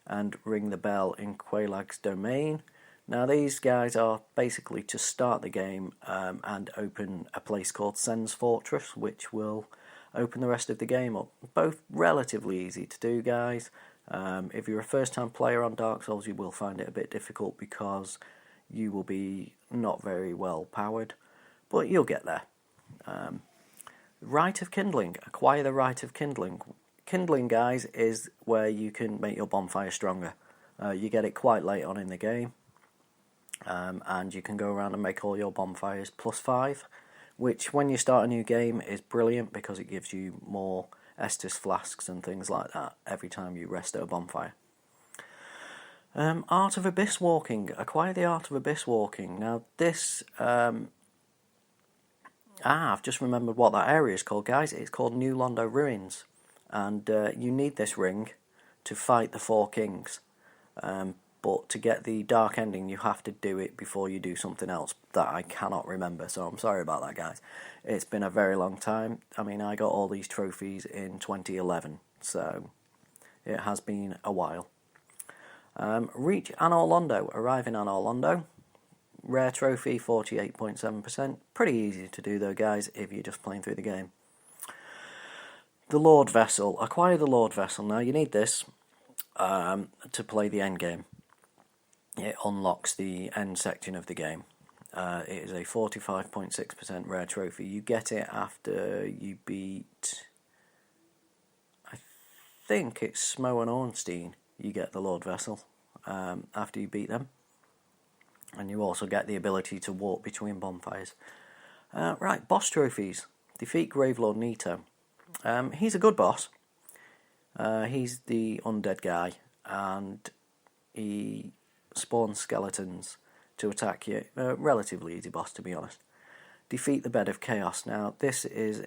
and ring the bell in Qualag's domain. Now these guys are basically to start the game and open a place called Sen's Fortress, which will open the rest of the game up. Both relatively easy to do, guys. If you're a first time player on Dark Souls, you will find it a bit difficult because you will be not very well powered, but you'll get there. Rite of Kindling. Acquire the Rite of Kindling. Kindling, guys, is where you can make your bonfire stronger. You get it quite late on in the game, and you can go around and make all your bonfires +5, which when you start a new game is brilliant because it gives you more Estus flasks and things like that every time you rest at a bonfire. Art of Abyss Walking. Acquire the Art of Abyss Walking. Now this, I've just remembered what that area is called, guys. It's called New Londo Ruins. And you need this ring to fight the Four Kings. But to get the dark ending, you have to do it before you do something else that I cannot remember. So I'm sorry about that, guys. It's been a very long time. I mean, I got all these trophies in 2011. So it has been a while. Reach Anor Londo. Arrive in Anor Londo. Rare trophy, 48.7%. Pretty easy to do though, guys, if you're just playing through the game. The Lord Vessel. Acquire the Lord Vessel. Now, you need this to play the end game. It unlocks the end section of the game. It is a 45.6% rare trophy. You get it after you beat, I think it's Smo and Ornstein. You get the Lord Vessel after you beat them. And you also get the ability to walk between bonfires. Right, boss trophies. Defeat Gravelord Nito. He's a good boss. He's the undead guy, and he spawns skeletons to attack you. Relatively easy boss, to be honest. Defeat the Bed of Chaos. Now, this is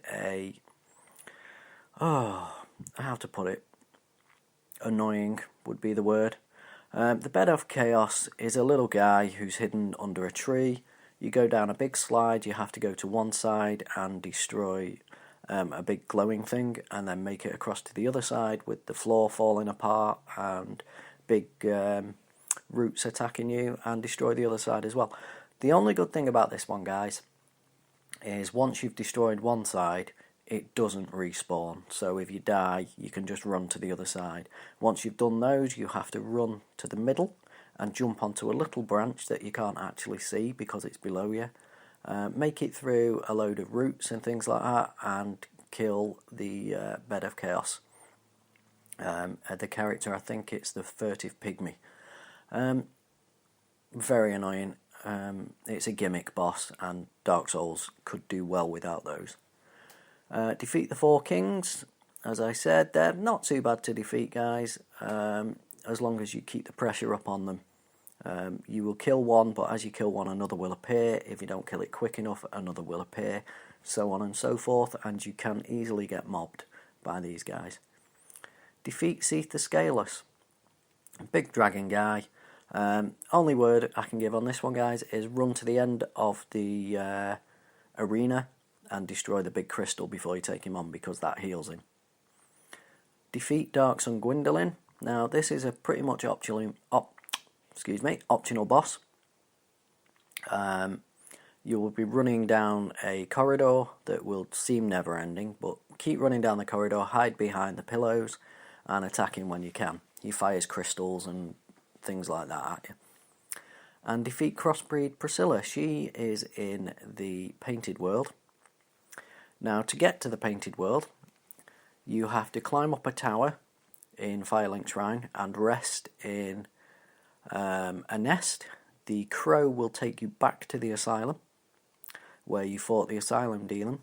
how to put it? Annoying would be the word. The Bed of Chaos is a little guy who's hidden under a tree. You go down a big slide, you have to go to one side and destroy a big glowing thing, and then make it across to the other side with the floor falling apart and big roots attacking you, and destroy the other side as well. The only good thing about this one, guys, is once you've destroyed one side, it doesn't respawn. So if you die, you can just run to the other side. Once you've done those, you have to run to the middle and jump onto a little branch that you can't actually see because it's below you. Make it through a load of roots and things like that, and kill the Bed of Chaos. The character, I think it's the Furtive Pygmy. Very annoying. It's a gimmick boss, and Dark Souls could do well without those. Defeat the 4 kings. As I said, they're not too bad to defeat, guys, as long as you keep the pressure up on them. You will kill one, but as you kill one, another will appear. If you don't kill it quick enough, another will appear, so on and so forth, and you can easily get mobbed by these guys. Defeat Seath the Scaleless. Big dragon guy. Only word I can give on this one, guys, is run to the end of the arena and destroy the big crystal before you take him on, because that heals him. Defeat Dark Sun Gwendolyn. Now, this is a pretty much optional boss. You will be running down a corridor that will seem never-ending, but keep running down the corridor, hide behind the pillows, and attack him when you can. He fires crystals and things like that at you. And defeat Crossbreed Priscilla. She is in the Painted World. Now, to get to the Painted World, you have to climb up a tower in Firelink Shrine and rest in a nest. The crow will take you back to the asylum, where you fought the asylum demon.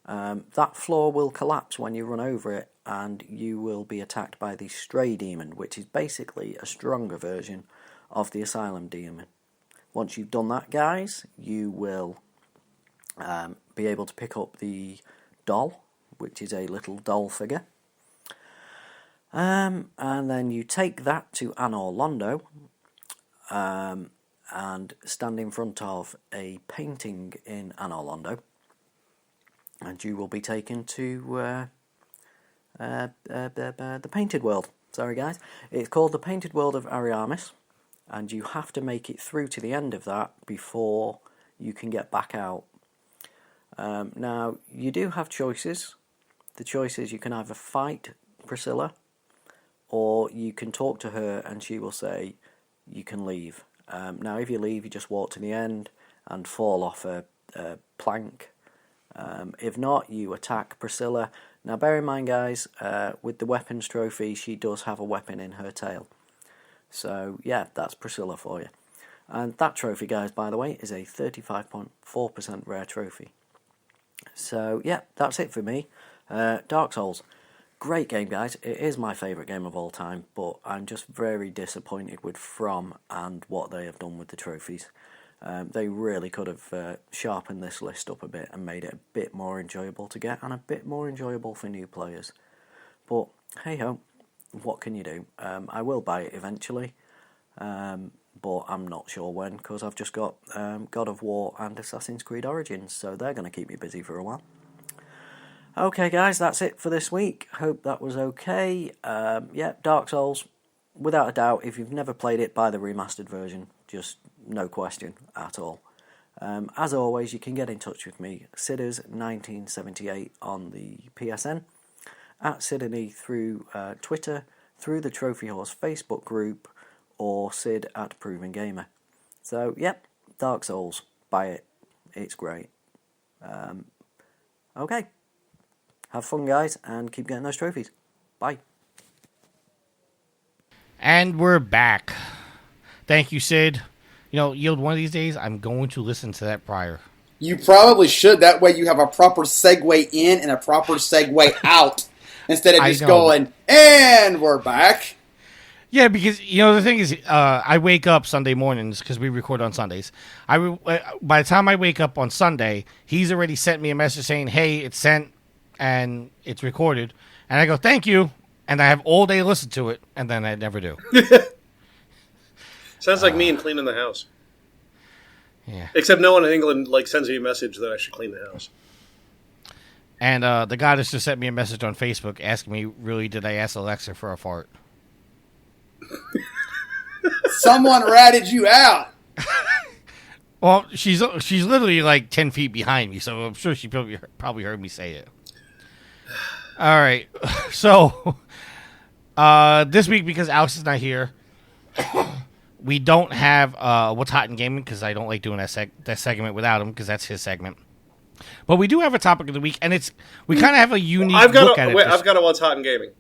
That floor will collapse when you run over it, and you will be attacked by the stray demon, which is basically a stronger version of the asylum demon. Once you've done that, guys, you will be able to pick up the doll, which is a little doll figure. And then you take that to Anor Londo, and stand in front of a painting in Anor Londo, and you will be taken to the Painted World. Sorry, guys. It's called the Painted World of Ariamis, and you have to make it through to the end of that before you can get back out. Now, you do have choices. The choice is you can either fight Priscilla, or you can talk to her and she will say you can leave. Now, if you leave, you just walk to the end and fall off a plank. If not, you attack Priscilla. Now, bear in mind, guys, with the weapons trophy, she does have a weapon in her tail. So, yeah, that's Priscilla for you. And that trophy, guys, by the way, is a 35.4% rare trophy. So, yeah, that's it for me. Dark Souls. Great game, guys. It is my favourite game of all time, but I'm just very disappointed with From and what they have done with the trophies. They really could have sharpened this list up a bit and made it a bit more enjoyable to get and a bit more enjoyable for new players. But, hey-ho, what can you do? I will buy it eventually, but I'm not sure when, because I've just got God of War and Assassin's Creed Origins, so they're going to keep me busy for a while. Okay, guys, that's it for this week. Hope that was okay. Yeah, Dark Souls, without a doubt, if you've never played it, buy the remastered version. Just no question at all. As always, you can get in touch with me, Sidders1978 on the PSN, at Sidney through Twitter, through the Trophy Horse Facebook group, or Sid at Proven Gamer. So, yep, Dark Souls, buy it. It's great. Okay. Have fun, guys, and keep getting those trophies. Bye. And we're back. Thank you, Sid. You know, Yield, one of these days, I'm going to listen to that prior. You probably should. That way you have a proper segue in and a proper segue out. Instead of just going, and we're back. Yeah, because, you know, the thing is, I wake up Sunday mornings, because we record on Sundays. By the time I wake up on Sunday, he's already sent me a message saying, hey, it's sent, and it's recorded. And I go, thank you. And I have all day to listen to it, and then I never do. Sounds like me and cleaning the house. Yeah. Except no one in England sends me a message that I should clean the house. And the guy just sent me a message on Facebook asking me, really, did I ask Alexa for a fart? Someone ratted you out. Well, she's literally like 10 feet behind me, so I'm sure she probably heard me say it. All right. So, this week, because Alex is not here, we don't have What's Hot in Gaming because I don't like doing that segment without him because that's his segment. But we do have a topic of the week, and we kind of have a unique look at it. I've got a What's Hot in Gaming.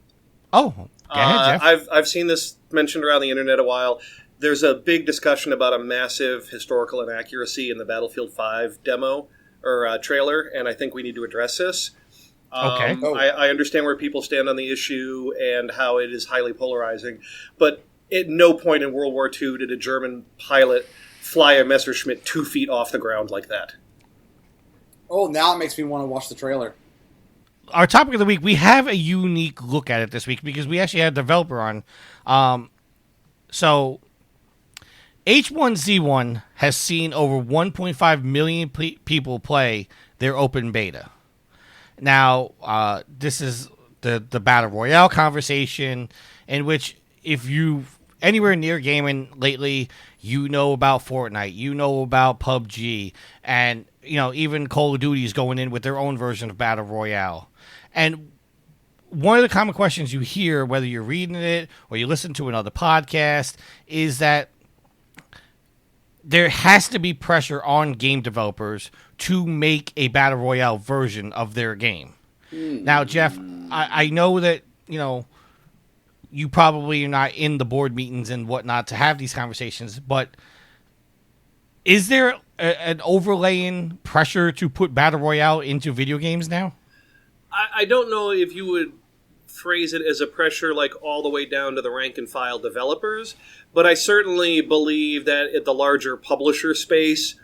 Oh, go ahead, Jeff. I've seen this mentioned around the internet a while. There's a big discussion about a massive historical inaccuracy in the Battlefield 5 demo or trailer, and I think we need to address this. Okay. I understand where people stand on the issue and how it is highly polarizing, but at no point in World War II did a German pilot fly a Messerschmitt 2 feet off the ground like that. Oh, now it makes me want to watch the trailer. Our topic of the week, we have a unique look at it this week because we actually had a developer on. So H1Z1 has seen over 1.5 million people play their open beta. Now, this is the Battle Royale conversation in which if you anywhere near gaming lately, you know about Fortnite, you know about PUBG, and even Call of Duty is going in with their own version of Battle Royale. And one of the common questions you hear, whether you're reading it or you listen to another podcast, is that there has to be pressure on game developers to make a Battle Royale version of their game. Now, Jeff, I know that, you probably are not in the board meetings and whatnot to have these conversations, but is there an overlaying pressure to put Battle Royale into video games now? I don't know if you would phrase it as a pressure like all the way down to the rank and file developers, but I certainly believe that at the larger publisher space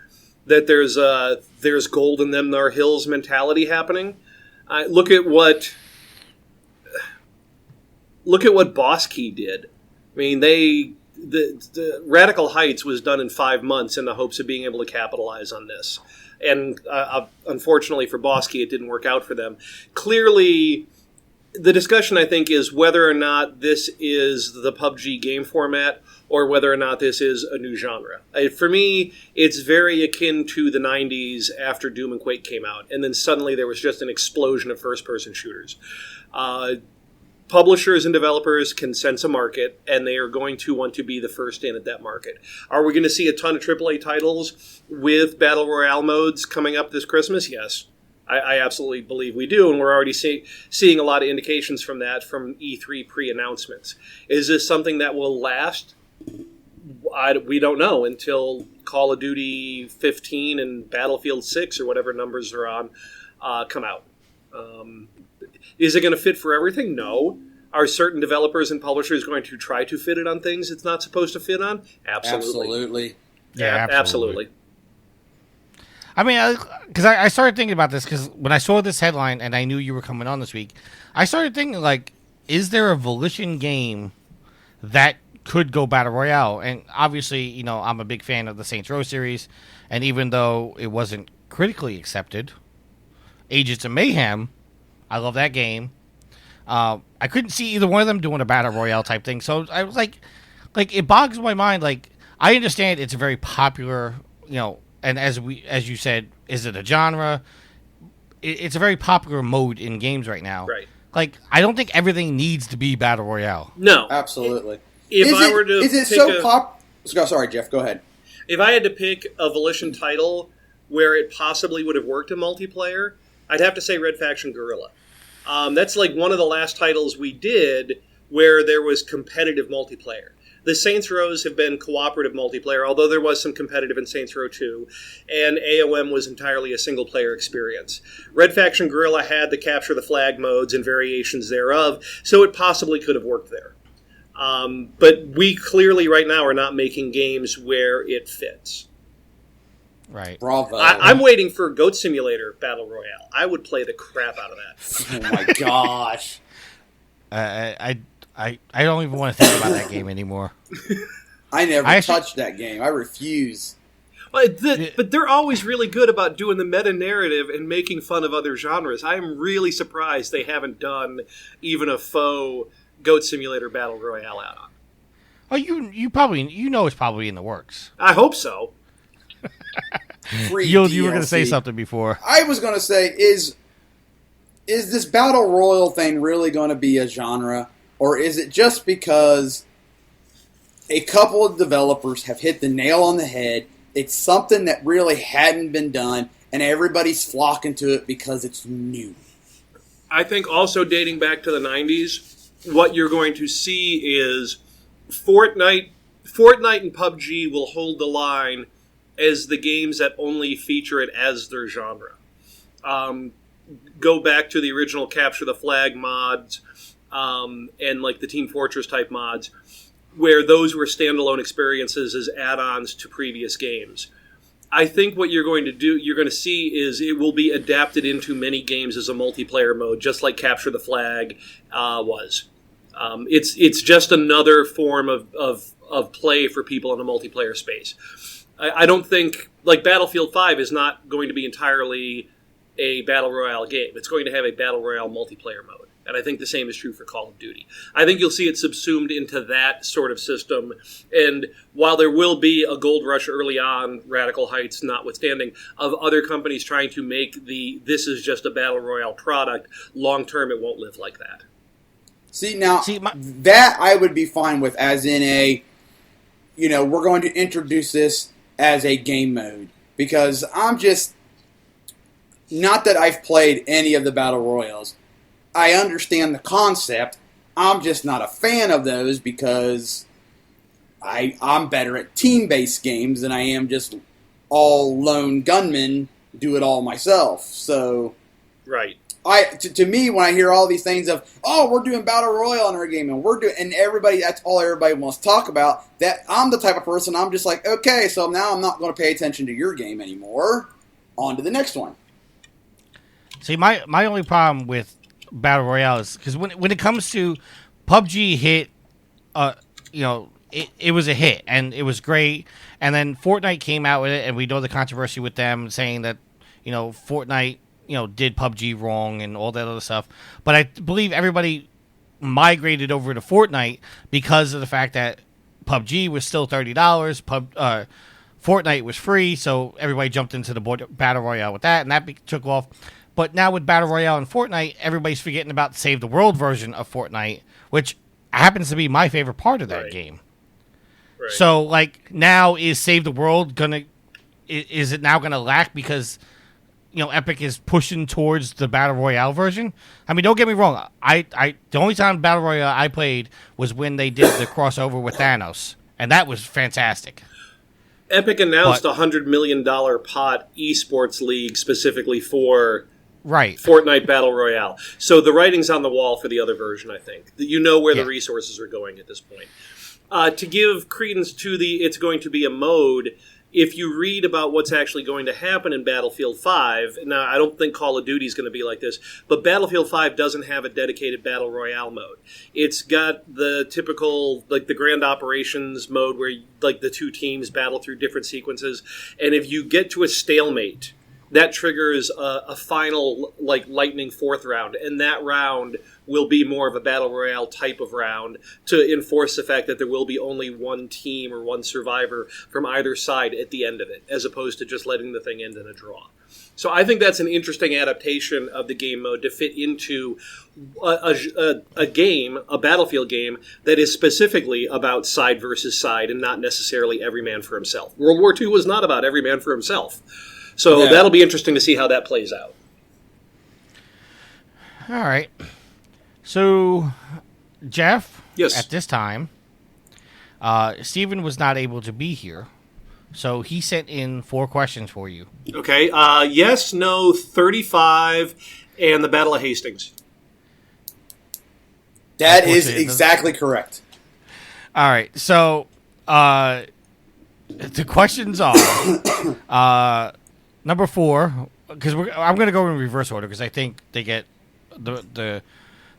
that there's gold in them there hills mentality happening. Look at what Boss Key did. I mean, the Radical Heights was done in 5 months in the hopes of being able to capitalize on this. And unfortunately for Boss Key, it didn't work out for them. Clearly, the discussion, I think, is whether or not this is the PUBG game format or whether or not this is a new genre. For me, it's very akin to the 90s after Doom and Quake came out. And then suddenly there was just an explosion of first-person shooters. Publishers and developers can sense a market, and they are going to want to be the first in at that market. Are we going to see a ton of AAA titles with Battle Royale modes coming up this Christmas? Yes. I absolutely believe we do, and we're already seeing a lot of indications from that from E3 pre-announcements. Is this something that will last? We don't know until Call of Duty 15 and Battlefield 6 or whatever numbers are on come out. Is it going to fit for everything? No. Are certain developers and publishers going to try to fit it on things it's not supposed to fit on? Absolutely. Yeah, absolutely. I mean, because I started thinking about this because when I saw this headline and I knew you were coming on this week, I started thinking, like, is there a Volition game that could go Battle Royale? And obviously, I'm a big fan of the Saints Row series, and even though it wasn't critically accepted, Agents of Mayhem, I love that game. I couldn't see either one of them doing a Battle Royale type thing, so I was like, it bogs my mind. Like, I understand it's a very popular, and as you said, is it a genre? It's a very popular mode in games right now. Right. Like, I don't think everything needs to be Battle Royale. No. Absolutely. Sorry, Jeff, go ahead. If I had to pick a Volition title where it possibly would have worked in multiplayer, I'd have to say Red Faction Guerrilla. That's like one of the last titles we did where there was competitive multiplayer. The Saints Rows have been cooperative multiplayer, although there was some competitive in Saints Row 2, and AOM was entirely a single-player experience. Red Faction Guerrilla had the capture the flag modes and variations thereof, so it possibly could have worked there. But we clearly right now are not making games where it fits. Right. Bravo. I'm waiting for Goat Simulator Battle Royale. I would play the crap out of that. Oh my gosh. I don't even want to think about that game anymore. I never touched that game. I refuse. But they're always really good about doing the meta-narrative and making fun of other genres. I am really surprised they haven't done even a faux Goat Simulator Battle Royale add-on. Oh, you probably it's probably in the works. I hope so. You were going to say something before. I was going to say, is this Battle Royale thing really going to be a genre? Or is it just because a couple of developers have hit the nail on the head. It's something that really hadn't been done, and everybody's flocking to it because it's new. I think also dating back to the 90s, what you're going to see is Fortnite and PUBG will hold the line as the games that only feature it as their genre. Go back to the original Capture the Flag mods and like the Team Fortress type mods, where those were standalone experiences as add-ons to previous games. I think what you're going to see is it will be adapted into many games as a multiplayer mode, just like Capture the Flag was. It's just another form of play for people in a multiplayer space. I don't think, like, Battlefield 5 is not going to be entirely a Battle Royale game. It's going to have a Battle Royale multiplayer mode. And I think the same is true for Call of Duty. I think you'll see it subsumed into that sort of system. And while there will be a gold rush early on, Radical Heights notwithstanding, of other companies trying to make this is just a Battle Royale product, long term it won't live like that. That I would be fine with, as in we're going to introduce this as a game mode. Because I'm just, not that I've played any of the Battle Royales. I understand the concept. I'm just not a fan of those because I'm better at team-based games than I am just all lone gunmen, do it all myself. So, right. To me, when I hear all these things of, we're doing Battle Royale in our game, and everybody, that's all everybody wants to talk about, that I'm the type of person, I'm just like, okay, so now I'm not going to pay attention to your game anymore. On to the next one. See, my only problem with Battle Royale is because when it comes to PUBG hit, it was a hit and it was great, and then Fortnite came out with it, and we know the controversy with them saying that Fortnite did PUBG wrong and all that other stuff. But I believe everybody migrated over to Fortnite because of the fact that PUBG was still $30, Fortnite was free, so everybody jumped into the Battle Royale with that, and that took off. But now with Battle Royale and Fortnite, everybody's forgetting about the Save the World version of Fortnite, which happens to be my favorite part of that game. Right. So, like, now is Save the World is it now gonna lack because Epic is pushing towards the Battle Royale version? I mean, don't get me wrong. The only time Battle Royale I played was when they did the crossover with Thanos, and that was fantastic. Epic announced a $100 million pot esports league specifically for Fortnite Battle Royale. So the writing's on the wall for the other version, I think. You know where the resources are going at this point. To give credence to it's going to be a mode, if you read about what's actually going to happen in Battlefield 5, now I don't think Call of Duty is going to be like this, but Battlefield 5 doesn't have a dedicated Battle Royale mode. It's got the typical, like, the Grand Operations mode where, like, the two teams battle through different sequences, and if you get to a stalemate, that triggers a final, like, lightning fourth round, and that round will be more of a Battle Royale type of round to enforce the fact that there will be only one team or one survivor from either side at the end of it, as opposed to just letting the thing end in a draw. So I think that's an interesting adaptation of the game mode to fit into a game, a Battlefield game, that is specifically about side versus side and not necessarily every man for himself. World War II was not about every man for himself. So that'll be interesting to see how that plays out. All right. So, Jeff, yes. At this time, Steven was not able to be here, so he sent in 4 questions for you. Okay. Yes, no, 35, and the Battle of Hastings. That is exactly correct. All right. So, the questions are... number 4, because I'm going to go in reverse order because I think they get the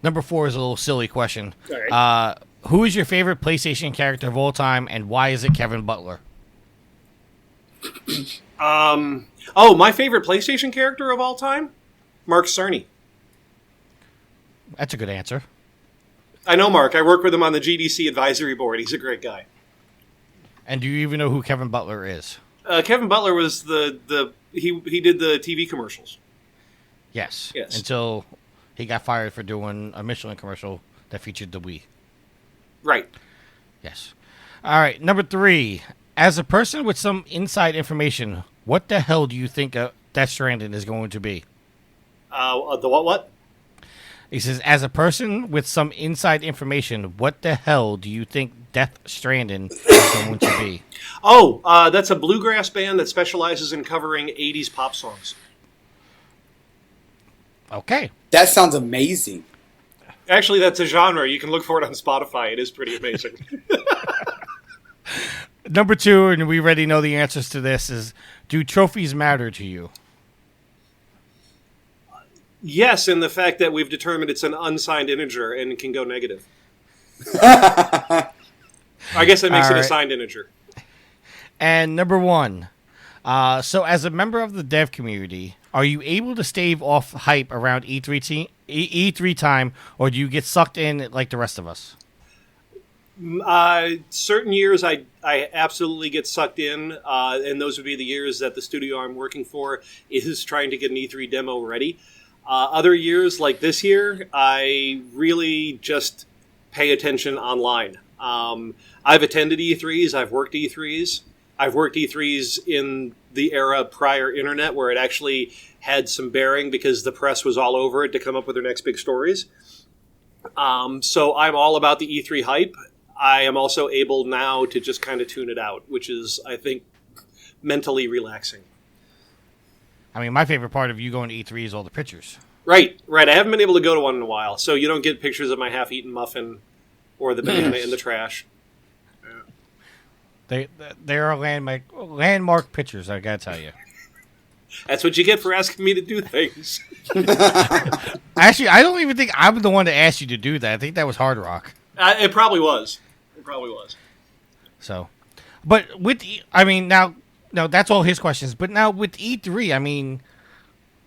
number 4 is a little silly question. All right. Who is your favorite PlayStation character of all time, and why is it Kevin Butler? My favorite PlayStation character of all time? Mark Cerny. That's a good answer. I know Mark. I work with him on the GDC advisory board. He's a great guy. And do you even know who Kevin Butler is? Kevin Butler was he did the TV commercials. Yes. Until he got fired for doing a Michelin commercial that featured the Wii. Right. Yes. All right, number 3. As a person with some inside information, what the hell do you think Death Stranding is going to be? The what? He says, as a person with some inside information, what the hell do you think Death Stranding is going to be? Oh, that's a bluegrass band that specializes in covering 80s pop songs. Okay. That sounds amazing. Actually, that's a genre. You can look for it on Spotify. It is pretty amazing. Number 2, and we already know the answers to this, is do trophies matter to you? Yes, in the fact that we've determined it's an unsigned integer and can go negative. I guess that makes it a signed integer. And number 1, so as a member of the dev community, are you able to stave off hype around E3 time, or do you get sucked in like the rest of us? Certain years I absolutely get sucked in, and those would be the years that the studio I'm working for is trying to get an E3 demo ready. Other years, like this year, I really just pay attention online. I've attended E3s, I've worked E3s. I've worked E3s in the era prior internet where it actually had some bearing because the press was all over it to come up with their next big stories. So I'm all about the E3 hype. I am also able now to just kind of tune it out, which is, I think, mentally relaxing. I mean, my favorite part of you going to E3 is all the pictures. Right. I haven't been able to go to one in a while, so you don't get pictures of my half-eaten muffin or the banana in the trash. They are landmark pictures, I gotta tell you. That's what you get for asking me to do things. Actually, I don't even think I'm the one that asked you to do that. I think that was Hard Rock. It probably was. So, but I mean, now that's all his questions. But now with E3, I mean,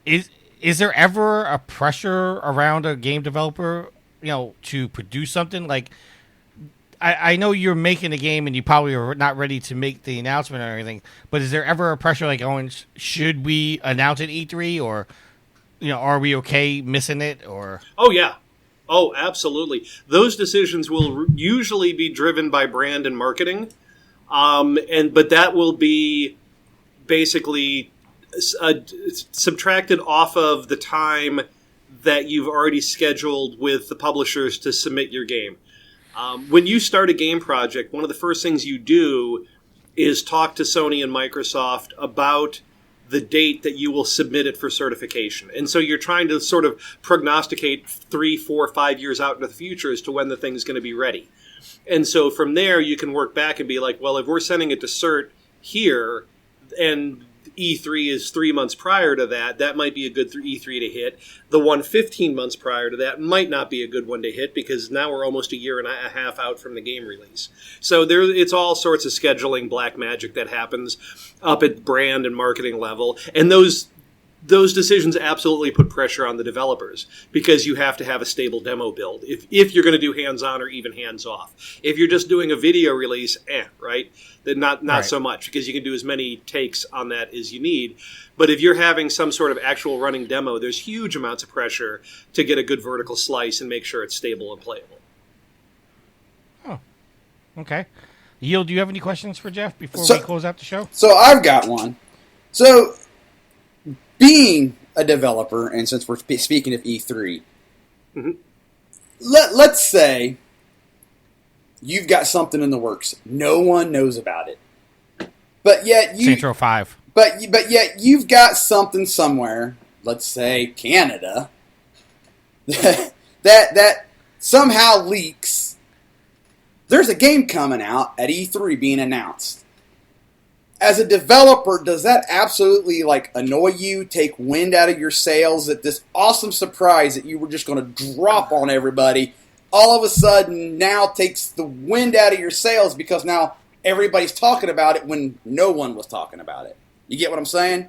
is there ever a pressure around a game developer, to produce something? Like, I know you're making a game and you probably are not ready to make the announcement or anything, but is there ever a pressure like going, should we announce at E3, or, are we okay missing it, or? Oh, yeah. Oh, absolutely. Those decisions will usually be driven by brand and marketing, but that will be basically subtracted off of the time that you've already scheduled with the publishers to submit your game. When you start a game project, one of the first things you do is talk to Sony and Microsoft about the date that you will submit it for certification. And so you're trying to sort of prognosticate 3, 4, 5 years out into the future as to when the thing's going to be ready. And so from there, you can work back and be like, well, if we're sending it to cert here and E3 is 3 months prior to that, that might be a good E3 to hit. The one 15 months prior to that might not be a good one to hit because now we're almost a year and a half out from the game release. So it's all sorts of scheduling black magic that happens up at brand and marketing level. And those decisions absolutely put pressure on the developers because you have to have a stable demo build if you're going to do hands-on or even hands-off. If you're just doing a video release, right? Then not right. So much because you can do as many takes on that as you need. But if you're having some sort of actual running demo, there's huge amounts of pressure to get a good vertical slice and make sure it's stable and playable. Oh, okay. Yield, do you have any questions for Jeff before we close out the show? So I've got one. So being a developer, and since we're speaking of E3, mm-hmm. let's say you've got something in the works. No one knows about it. But yet Saints Row 5. But yet you've got something somewhere, let's say Canada, that somehow leaks. There's a game coming out at E3 being announced. As a developer, does that absolutely annoy you, take wind out of your sails that this awesome surprise that you were just going to drop on everybody all of a sudden now takes the wind out of your sails because now everybody's talking about it when no one was talking about it? You get what I'm saying?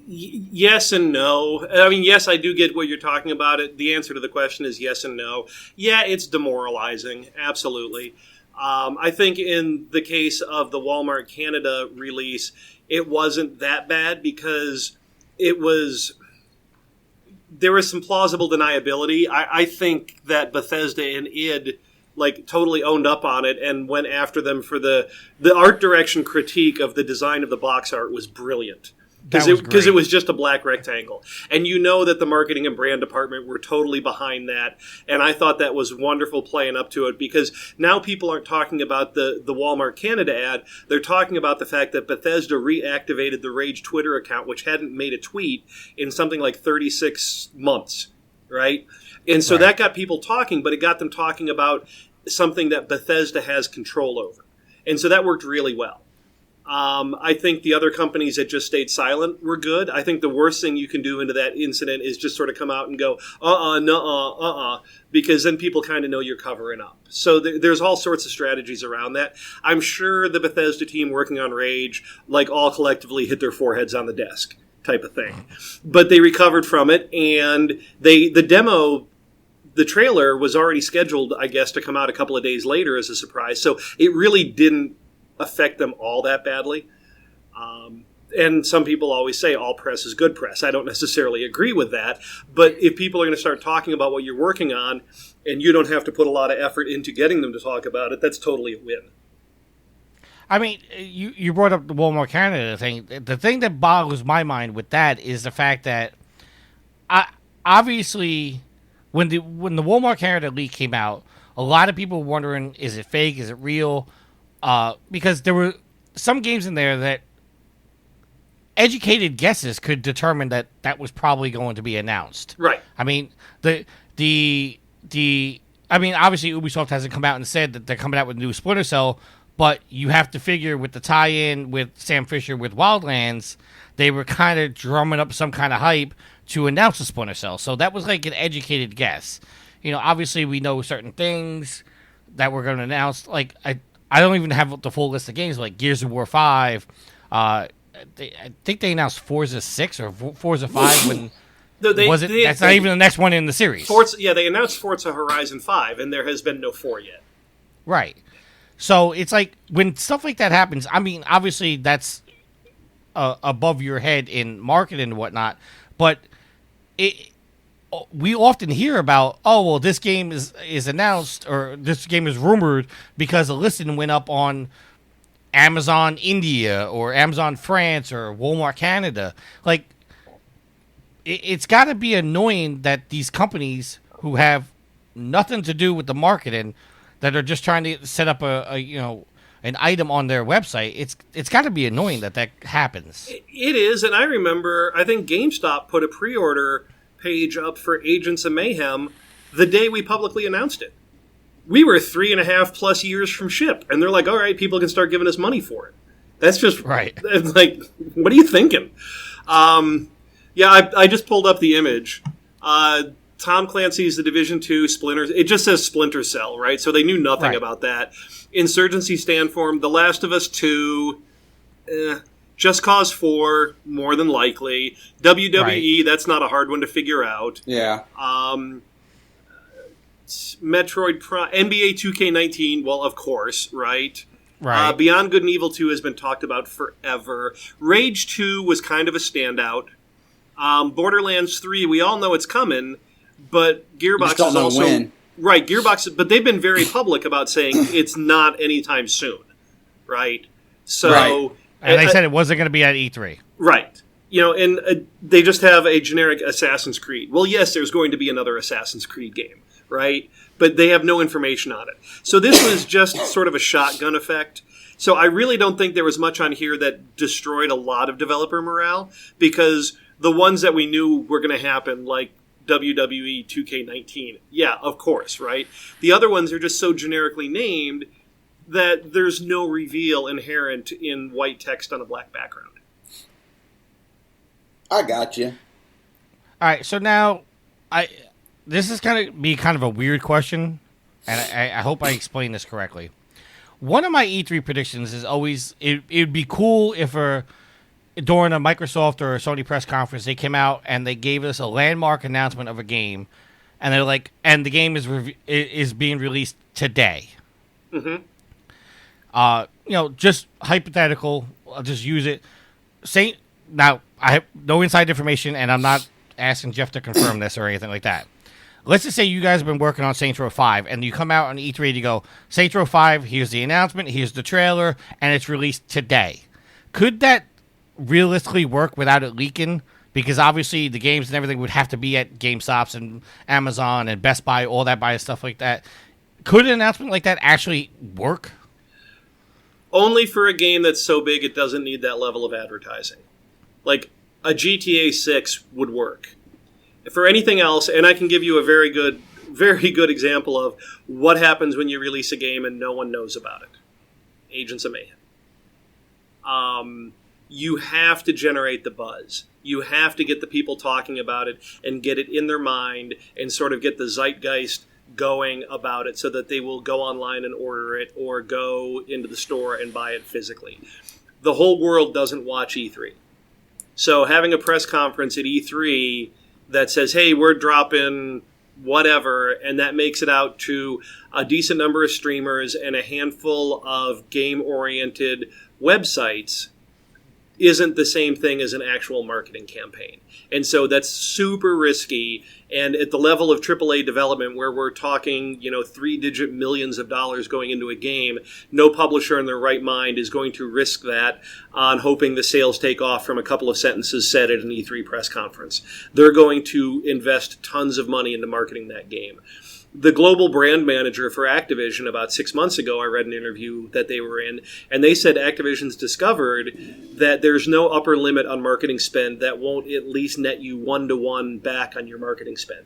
Yes and no. I mean, yes, I do get what you're talking about. The answer to the question is yes and no. Yeah, it's demoralizing. Absolutely. I think in the case of the Walmart Canada release, it wasn't that bad because there was some plausible deniability. I think that Bethesda and id like totally owned up on it and went after them for the art direction critique of the design of the box art was brilliant. Because it was just a black rectangle. And you know that the marketing and brand department were totally behind that. And I thought that was wonderful playing up to it because now people aren't talking about the Walmart Canada ad. They're talking about the fact that Bethesda reactivated the Rage Twitter account, which hadn't made a tweet in something like 36 months, right? And so that got people talking, but it got them talking about something that Bethesda has control over. And so that worked really well. I think the other companies that just stayed silent were good. I think the worst thing you can do into that incident is just sort of come out and go, because then people kind of know you're covering up. So there's all sorts of strategies around that. I'm sure the Bethesda team working on Rage, like all collectively hit their foreheads on the desk type of thing. But they recovered from it, and the demo, the trailer was already scheduled, I guess, to come out a couple of days later as a surprise. So it really didn't affect them all that badly. And some people always say all press is good press. I don't necessarily agree with that. But if people are going to start talking about what you're working on and you don't have to put a lot of effort into getting them to talk about it, that's totally a win. I mean, you brought up the Walmart Canada thing. The thing that boggles my mind with that is the fact that obviously when the Walmart Canada leak came out, a lot of people were wondering, is it fake? Is it real? Because there were some games in there that educated guesses could determine that was probably going to be announced. Right. I mean, obviously Ubisoft hasn't come out and said that they're coming out with a new Splinter Cell, but you have to figure with the tie-in with Sam Fisher with Wildlands, they were kind of drumming up some kind of hype to announce a Splinter Cell. So that was like an educated guess. You know, obviously we know certain things that we're going to announce. Like, I don't even have the full list of games, like Gears of War 5. I think they announced Forza 6 or Forza 5 when... That's not even the next one in the series. They announced Forza Horizon 5, and there has been no 4 yet. Right. So it's like, when stuff like that happens, I mean, obviously that's above your head in marketing and whatnot, but we often hear about, this game is announced or this game is rumored because a listing went up on Amazon India or Amazon France or Walmart Canada. Like, it's got to be annoying that these companies who have nothing to do with the marketing, that are just trying to set up an item on their website, it's got to be annoying that happens. It is, and I remember, I think GameStop put a pre-order page up for Agents of Mayhem the day we publicly announced it. We were 3.5+ years from ship, and they're like, all right, people can start giving us money for it. That's just right. Like, what are you thinking? I just pulled up the image. Tom Clancy's The Division 2 Splinter. It just says Splinter Cell, right? So they knew nothing about that. Insurgency Standform, The Last of Us 2, Just Cause 4, more than likely. WWE, that's not a hard one to figure out. Yeah. Metroid Prime, NBA 2K19, well, of course, right? Right. Beyond Good and Evil 2 has been talked about forever. Rage 2 was kind of a standout. Borderlands 3, we all know it's coming, but Gearbox just don't is know also... when. Right, Gearbox, but they've been very public about saying it's not anytime soon, right? So... Right. And they said it wasn't going to be at E3. Right. You know, and they just have a generic Assassin's Creed. Well, yes, there's going to be another Assassin's Creed game, right? But they have no information on it. So this was just sort of a shotgun effect. So I really don't think there was much on here that destroyed a lot of developer morale, because the ones that we knew were going to happen, like WWE 2K19, yeah, of course, right? The other ones are just so generically named that there's no reveal inherent in white text on a black background. I got you. All right, so now this is going to be kind of a weird question, and I hope I explain this correctly. One of my E3 predictions is always it would be cool if during a Microsoft or a Sony press conference they came out and they gave us a landmark announcement of a game, and they're like, and the game is being released today. Mm-hmm. Just hypothetical. I'll just use it. Now, I have no inside information, and I'm not asking Jeff to confirm this or anything like that. let's just say you guys have been working on Saints Row 5, and you come out on E3 and you go, Saints Row 5, here's the announcement, here's the trailer, and it's released today. Could that realistically work without it leaking? Because obviously the games and everything would have to be at GameStops and Amazon and Best Buy, all that buy stuff like that. Could an announcement like that actually work? Only for a game that's so big it doesn't need that level of advertising. Like, a GTA 6 would work. For anything else, and I can give you a very good example of what happens when you release a game and no one knows about it. Agents of Mayhem. You have to generate the buzz. You have to get the people talking about it and get it in their mind and sort of get the zeitgeist going about it so that they will go online and order it or go into the store and buy it physically. The whole world doesn't watch E3. So having a press conference at E3 that says, hey, we're dropping whatever, and that makes it out to a decent number of streamers and a handful of game-oriented websites isn't the same thing as an actual marketing campaign. And so that's super risky. And at the level of AAA development where we're talking, 3-digit millions of dollars going into a game, no publisher in their right mind is going to risk that on hoping the sales take off from a couple of sentences said at an E3 press conference. They're going to invest tons of money into marketing that game. The global brand manager for Activision about 6 months ago, I read an interview that they were in, and they said Activision's discovered that there's no upper limit on marketing spend that won't at least net you 1-to-1 back on your marketing spend.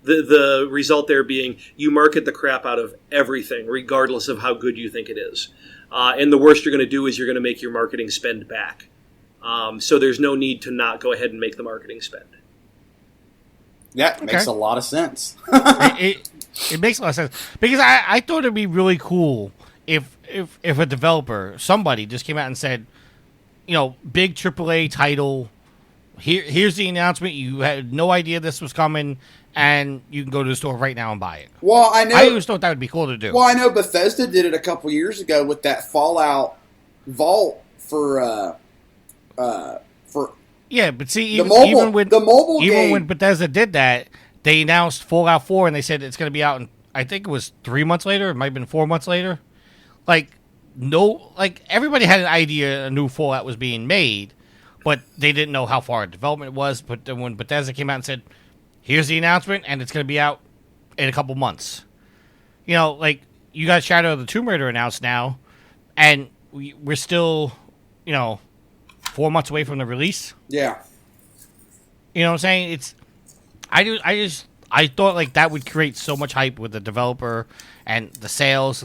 The result there being you market the crap out of everything, regardless of how good you think it is. And the worst you're going to do is you're going to make your marketing spend back. So there's no need to not go ahead and make the marketing spend. That makes a lot of sense. It makes a lot of sense because I thought it'd be really cool if a developer, somebody just came out and said, big AAA title, here's the announcement. You had no idea this was coming, and you can go to the store right now and buy it. Well, I know. I always thought that would be cool to do. Well, I know Bethesda did it a couple years ago with that Fallout Vault for. Yeah, but see, even when Bethesda did that, they announced Fallout 4, and they said it's going to be out in, I think it was 3 months later. It might have been 4 months later. Everybody had an idea a new Fallout was being made, but they didn't know how far development was. But then when Bethesda came out and said, here's the announcement, and it's going to be out in a couple months. You got Shadow of the Tomb Raider announced now, and we're still, 4 months away from the release. Yeah. You know what I'm saying? I thought that would create so much hype with the developer and the sales.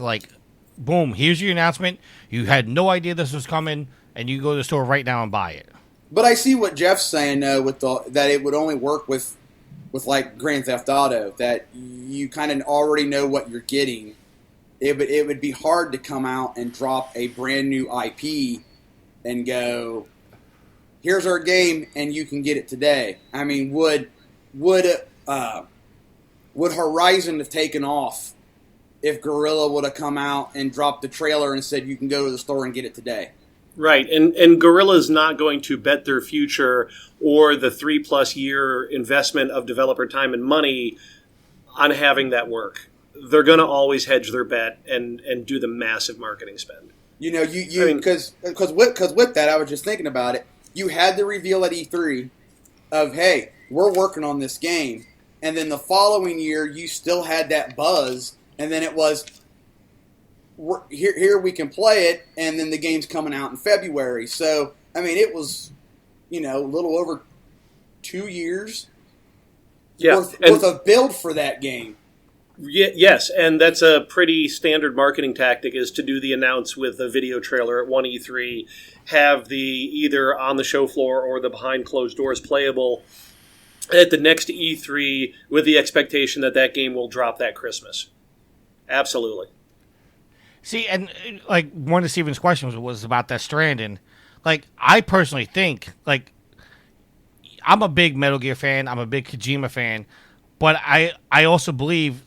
Boom, here's your announcement. You had no idea this was coming, and you go to the store right now and buy it. But I see what Jeff's saying that it would only work with Grand Theft Auto, that you kind of already know what you're getting. It would be hard to come out and drop a brand new IP and go, here's our game, and you can get it today. I mean, would Horizon have taken off if Guerrilla would have come out and dropped the trailer and said you can go to the store and get it today? Right, and Guerrilla's not going to bet their future or the 3+ year investment of developer time and money on having that work. They're going to always hedge their bet and do the massive marketing spend. Because with that, I was just thinking about it. You had the reveal at E3 of, hey, we're working on this game. And then the following year, you still had that buzz. And then it was, here we can play it. And then the game's coming out in February. So, I mean, it was, a little over 2 years worth of build for that game. Yes, and that's a pretty standard marketing tactic, is to do the announce with a video trailer at one E3, have the either on the show floor or the behind closed doors playable at the next E3 with the expectation that game will drop that Christmas. Absolutely. See, and one of Steven's questions was about Death Stranding. I personally think, I'm a big Metal Gear fan, I'm a big Kojima fan, but I also believe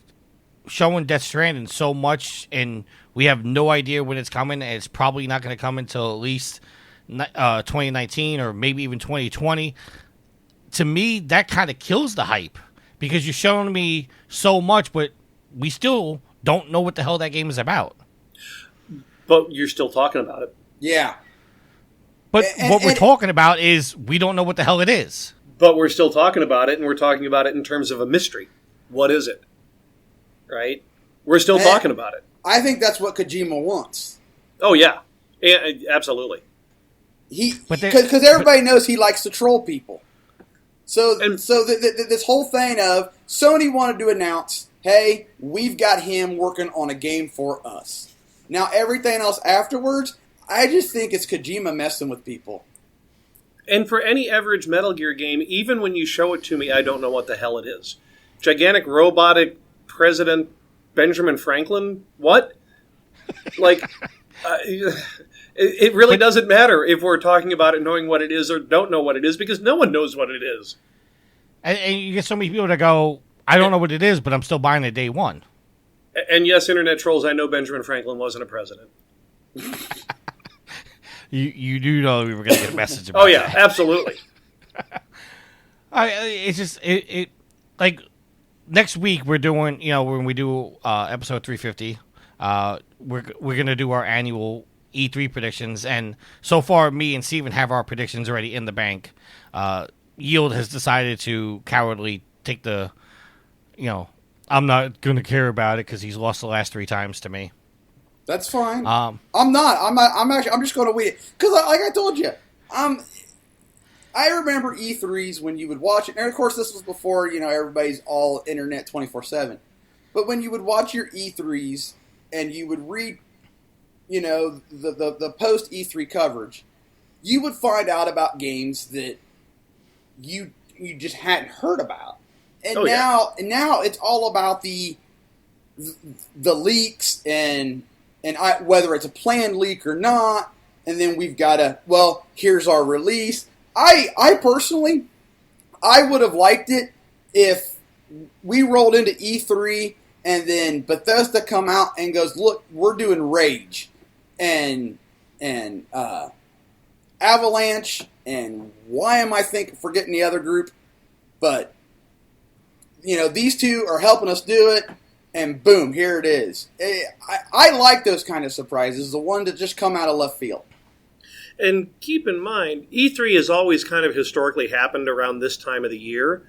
showing Death Stranding so much, and we have no idea when it's coming, and it's probably not going to come until at least 2019 or maybe even 2020. To me, that kind of kills the hype, because you're showing me so much, but we still don't know what the hell that game is about. But you're still talking about it. Yeah. But what we're talking about is we don't know what the hell it is. But we're still talking about it, and we're talking about it in terms of a mystery. What is it? Right? We're still talking about it. I think that's what Kojima wants. Oh, yeah. Absolutely. Because everybody knows he likes to troll people. So this whole thing of Sony wanted to announce, hey, we've got him working on a game for us. Now, everything else afterwards, I just think it's Kojima messing with people. And for any average Metal Gear game, even when you show it to me, I don't know what the hell it is. Gigantic robotic President Benjamin Franklin? What? Like, it really doesn't matter if we're talking about it knowing what it is or don't know what it is, because no one knows what it is. And you get so many people that go, I don't know what it is, but I'm still buying it day one. And yes, internet trolls, I know Benjamin Franklin wasn't a president. You do know we were going to get a message about that. Oh, yeah, absolutely. It's just, like, next week we're doing, when we do episode 350, we're going to do our annual E3 predictions. And so far, me and Steven have our predictions already in the bank. Yield has decided to cowardly take the, I'm not going to care about it because he's lost the last 3 times to me. That's fine. I'm not. I'm just going to wait. Because, like I told you, I remember E3s when you would watch it. And, of course, this was before, everybody's all internet 24/7. But when you would watch your E3s and you would read, the post E3 coverage, you would find out about games that you just hadn't heard about. And now it's all about the leaks and whether it's a planned leak or not, and then we've got here's our release. I personally, I would have liked it if we rolled into E3 and then Bethesda come out and goes, look, we're doing Rage and Avalanche, and why am I forgetting the other group? But, these 2 are helping us do it. And boom, here it is. I like those kind of surprises, the ones that just come out of left field. And keep in mind, E3 has always kind of historically happened around this time of the year.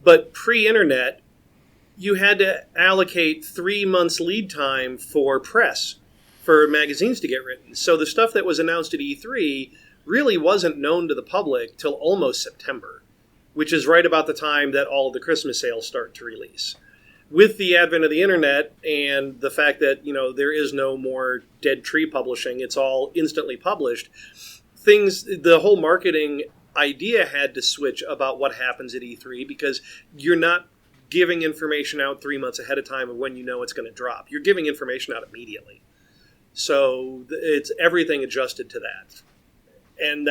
But pre-internet, you had to allocate 3 months lead time for press, for magazines to get written. So the stuff that was announced at E3 really wasn't known to the public till almost September, which is right about the time that all of the Christmas sales start to release. With the advent of the internet and the fact that, there is no more dead tree publishing, it's all instantly published, the whole marketing idea had to switch about what happens at E3, because you're not giving information out 3 months ahead of time of when it's going to drop. You're giving information out immediately. So it's everything adjusted to that. And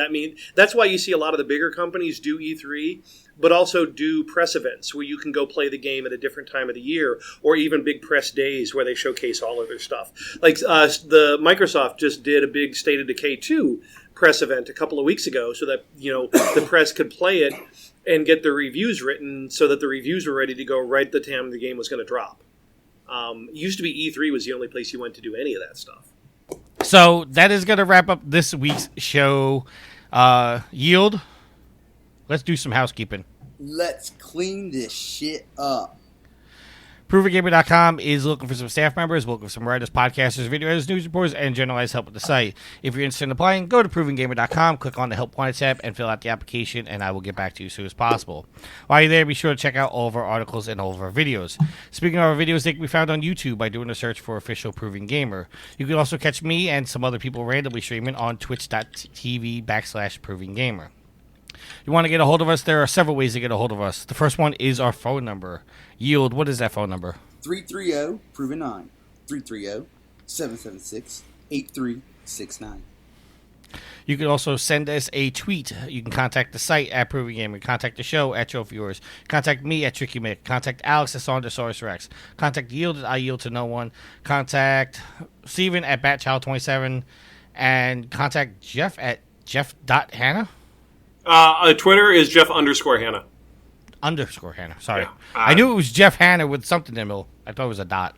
that's why you see a lot of the bigger companies do E3, but also do press events where you can go play the game at a different time of the year, or even big press days where they showcase all of their stuff. Like the Microsoft just did a big State of Decay 2 press event a couple of weeks ago, so that the press could play it and get their reviews written, so that the reviews were ready to go right at the time the game was going to drop. It used to be E3 was the only place you went to do any of that stuff. So that is going to wrap up this week's show. Yield, let's do some housekeeping. Let's clean this shit up. ProvenGamer.com is looking for some staff members, looking for some writers, podcasters, video editors, news reporters, and generalized help with the site. If you're interested in applying, go to ProvenGamer.com, click on the Help Wanted tab, and fill out the application, and I will get back to you as soon as possible. While you're there, be sure to check out all of our articles and all of our videos. Speaking of our videos, they can be found on YouTube by doing a search for Official Proving Gamer. You can also catch me and some other people randomly streaming on twitch.tv/Proving Gamer. You want to get a hold of us, there are several ways to get a hold of us. The first one is our phone number. Yield, what is that phone number? 330-PROVEN9. 330-776-8369. You can also send us a tweet. You can contact the site at Proving Gamer, contact the show at Trophy Viewers, contact me at Tricky Mick, contact Alex at Saundersaurus Rex, contact Yield at I Yield to No One, contact Steven at Batchild27, and contact Jeff at Jeff.Hanna. Twitter is Jeff_Hanna. Underscore Hanna. Sorry. Yeah. I knew it was Jeff Hanna with something in the middle. I thought it was a dot.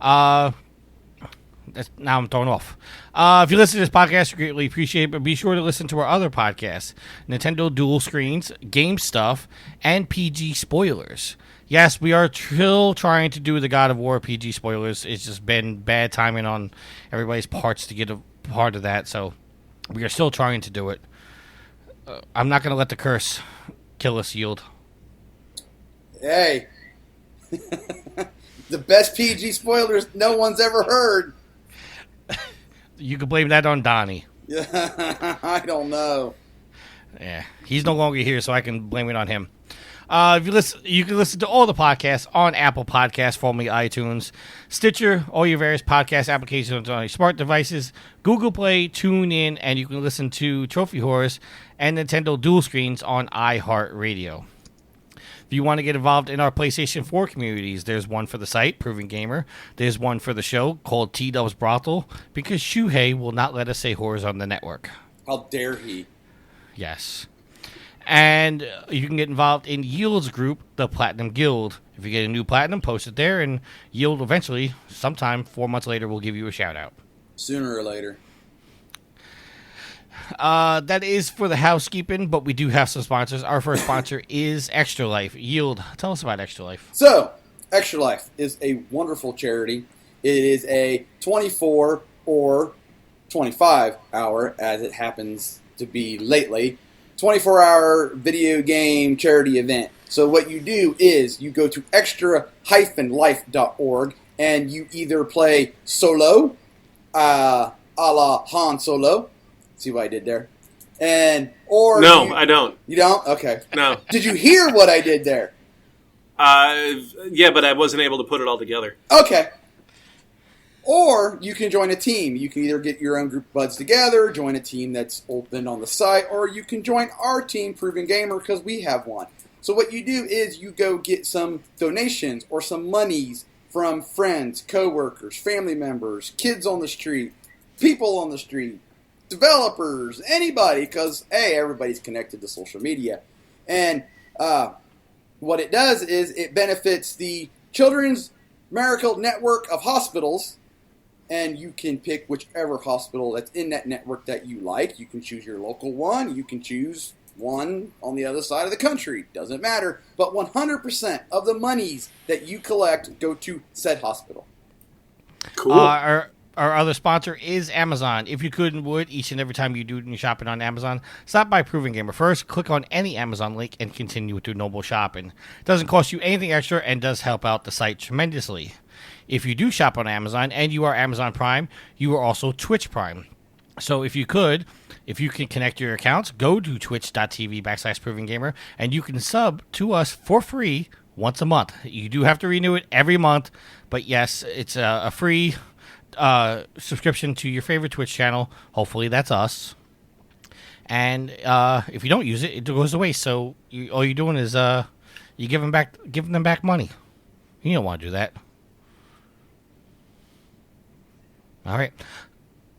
Now I'm thrown off. If you listen to this podcast, we greatly appreciate it, but be sure to listen to our other podcasts, Nintendo Dual Screens, Game Stuff, and PG Spoilers. Yes, we are still trying to do the God of War PG Spoilers. It's just been bad timing on everybody's parts to get a part of that, so we are still trying to do it. I'm not going to let the curse kill us, Yield. Hey. The best PG spoilers no one's ever heard. You can blame that on Donnie. Yeah, I don't know. Yeah, he's no longer here, so I can blame it on him. If you listen, you can listen to all the podcasts on Apple Podcasts, formerly iTunes, Stitcher, all your various podcast applications on your smart devices, Google Play, TuneIn, and you can listen to Trophy Horrors and Nintendo Dual Screens on iHeartRadio. If you want to get involved in our PlayStation 4 communities, there's one for the site, Proven Gamer. There's one for the show called T-Dub's Brothel, because Shuhei will not let us say horrors on the network. How dare he? Yes. And you can get involved in Yield's group, the Platinum Guild. If you get a new Platinum, post it there, and Yield eventually, sometime 4 months later, will give you a shout-out. Sooner or later. That is for the housekeeping, but we do have some sponsors. Our first sponsor is Extra Life. Yield, tell us about Extra Life. So, Extra Life is a wonderful charity. It is a 24 or 25 hour, as it happens to be lately, 24-hour video game charity event. So what you do is you go to extra-life.org and you either play solo, a la Han Solo. See what I did there? No, I don't. You don't? Okay. No. Did you hear what I did there? Yeah, but I wasn't able to put it all together. Okay. Or you can join a team. You can either get your own group of buds together, join a team that's open on the site, or you can join our team, Proven Gamer, because we have one. So what you do is you go get some donations or some monies from friends, coworkers, family members, kids on the street, people on the street, developers, anybody, because, hey, everybody's connected to social media. And what it does is it benefits the Children's Miracle Network of Hospitals, and you can pick whichever hospital that's in that network that you like. You can choose your local one. You can choose one on the other side of the country. Doesn't matter. But 100% of the monies that you collect go to said hospital. Cool. Our other sponsor is Amazon. If you could and would, each and every time you do your shopping on Amazon, stop by Proven Gamer first, click on any Amazon link, and continue with your noble shopping. It doesn't cost you anything extra and does help out the site tremendously. If you do shop on Amazon and you are Amazon Prime, you are also Twitch Prime. So if you can connect your accounts, go to twitch.tv/Proven Gamer, and you can sub to us for free once a month. You do have to renew it every month, but yes, it's a free subscription to your favorite Twitch channel. Hopefully that's us. And if you don't use it, it goes to waste. So all you're doing is you giving them back money. You don't want to do that. All right.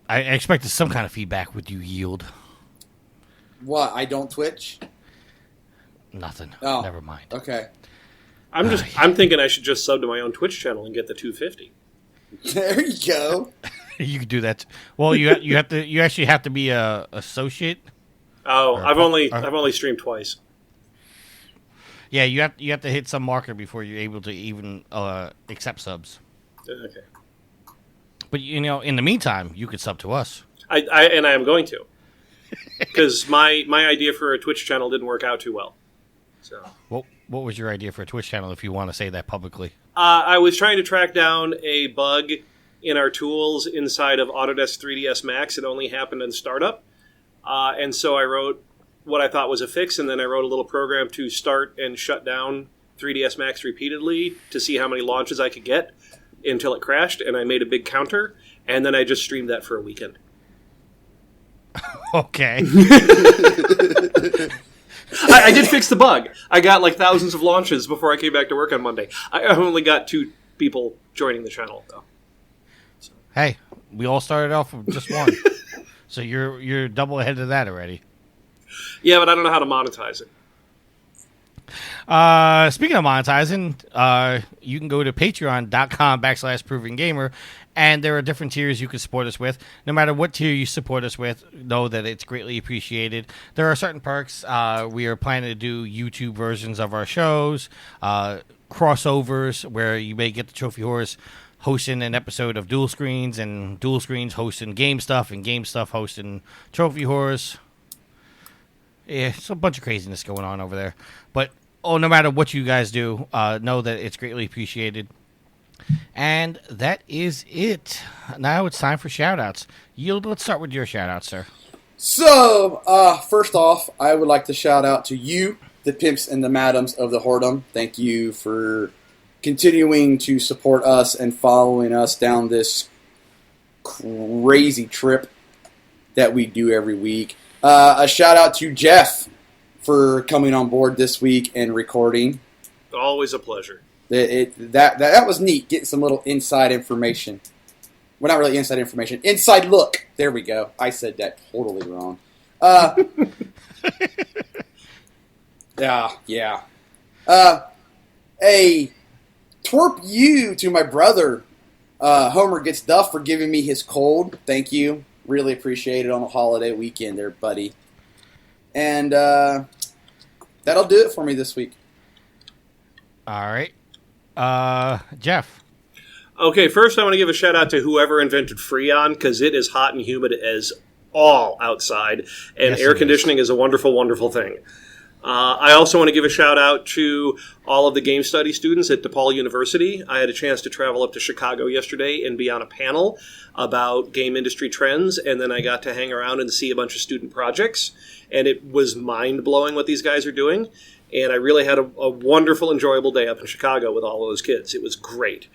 I expected some kind of feedback with you, Yield. What? I don't Twitch? Nothing. Oh, never mind. Okay. I'm thinking I should just sub to my own Twitch channel and get the 250. There you go. You could do that. Well, you actually have to be a associate. Oh, I've only streamed twice. Yeah, you have to hit some marker before you're able to even accept subs. Okay. But in the meantime, you could sub to us. I am going to, because my idea for a Twitch channel didn't work out too well. So what was your idea for a Twitch channel, if you want to say that publicly? I was trying to track down a bug in our tools inside of Autodesk 3ds Max. It only happened in startup, and so I wrote what I thought was a fix, and then I wrote a little program to start and shut down 3ds Max repeatedly to see how many launches I could get until it crashed, and I made a big counter, and then I just streamed that for a weekend. Okay. I did fix the bug. I got like thousands of launches before I came back to work on Monday. I only got 2 people joining the channel, though. So. Hey, we all started off with just one. So you're double ahead of that already. Yeah, but I don't know how to monetize it. Speaking of monetizing, you can go to patreon.com/provinggamer, and there are different tiers you can support us with. No matter what tier you support us with, know that it's greatly appreciated. There are certain perks. We are planning to do YouTube versions of our shows, crossovers, where you may get the Trophy Horse hosting an episode of Dual Screens, and Dual Screens hosting Game Stuff, and Game Stuff hosting Trophy Horse. Yeah, it's a bunch of craziness going on over there. But, no matter what you guys do, know that it's greatly appreciated. And that is it. Now it's time for shout-outs. Yield, let's start with your shout-outs, sir. So, first off, I would like to shout out to you, the pimps and the madams of the whoredom. Thank you for continuing to support us and following us down this crazy trip that we do every week. A shout out to Jeff for coming on board this week and recording. Always a pleasure. That was neat, getting some little inside information. Well, not really inside information. Inside look. There we go. I said that totally wrong. Yeah. A twerp you to my brother, Homer Gets Duff, for giving me his cold. Thank you. Really appreciate it on a holiday weekend there, buddy. And that'll do it for me this week. All right. Jeff. Okay, first I want to give a shout out to whoever invented Freon, because it is hot and humid as all outside, and Yes, air it conditioning is a wonderful, wonderful thing. I also want to give a shout out to all of the game study students at DePaul University. I had a chance to travel up to Chicago yesterday and be on a panel about game industry trends, and then I got to hang around and see a bunch of student projects, and it was mind-blowing what these guys are doing, and I really had a wonderful, enjoyable day up in Chicago with all those kids. It was great.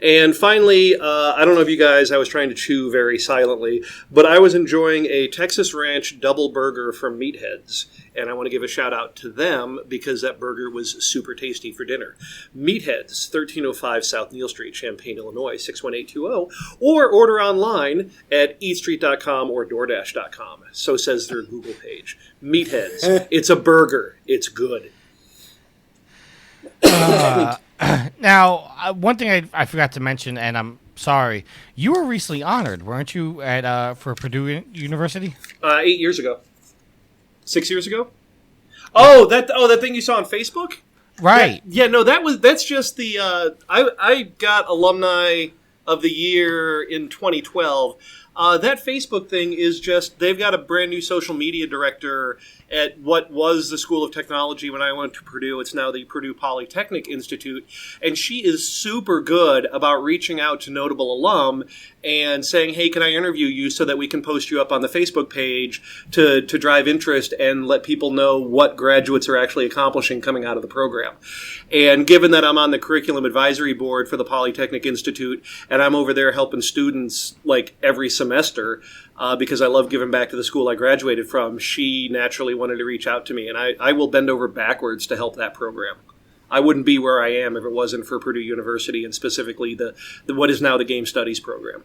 And finally, I don't know if you guys, I was trying to chew very silently, but I was enjoying a Texas Ranch double burger from Meatheads, and I want to give a shout out to them because that burger was super tasty for dinner. Meatheads, 1305 South Neal Street, Champaign, Illinois, 61820, or order online at eatstreet.com or DoorDash.com. So says their Google page. Meatheads. It's a burger. It's good. Now, one thing I forgot to mention, and I'm sorry, you were recently honored, weren't you, at for Purdue University? 8 years ago. 6 years ago? Oh, that thing you saw on Facebook? Right. That's just the I got alumni of the year in 2012. That Facebook thing is just, they've got a brand new social media director at what was the School of Technology when I went to Purdue. It's now the Purdue Polytechnic Institute. And she is super good about reaching out to notable alum and saying, hey, can I interview you so that we can post you up on the Facebook page to drive interest and let people know what graduates are actually accomplishing coming out of the program. And given that I'm on the Curriculum Advisory Board for the Polytechnic Institute, and I'm over there helping students like every semester, because I love giving back to the school I graduated from, she naturally wanted to reach out to me, and I will bend over backwards to help that program. I wouldn't be where I am if it wasn't for Purdue University, and specifically the what is now the Game Studies program.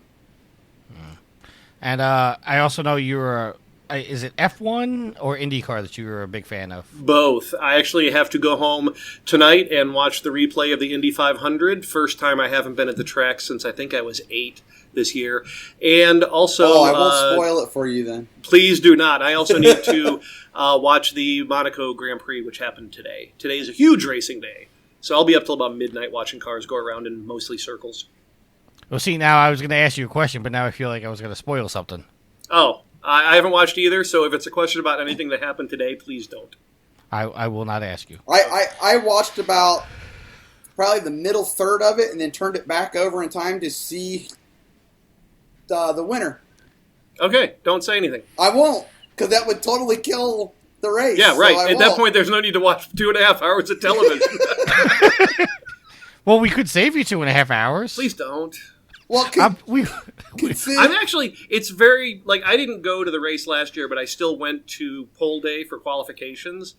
And I also know you're is it F1 or IndyCar that you were a big fan of? Both. I actually have to go home tonight and watch the replay of the Indy 500. First time I haven't been at the track since I think I was 8 this year. And also... Oh, I won't spoil it for you then. Please do not. I also need to watch the Monaco Grand Prix, which happened today. Today is a huge racing day. So I'll be up till about midnight watching cars go around in mostly circles. Well, see, now I was going to ask you a question, but now I feel like I was going to spoil something. Oh, I haven't watched either, so if it's a question about anything that happened today, please don't. I will not ask you. I watched about probably the middle third of it and then turned it back over in time to see the winner. Okay, don't say anything. I won't, because that would totally kill the race. Yeah, right. So At that point, there's no need to watch 2.5 hours of television. Well, we could save you 2.5 hours. Please don't. Well, I'm actually, it's very, like, I didn't go to the race last year, but I still went to pole day for qualifications.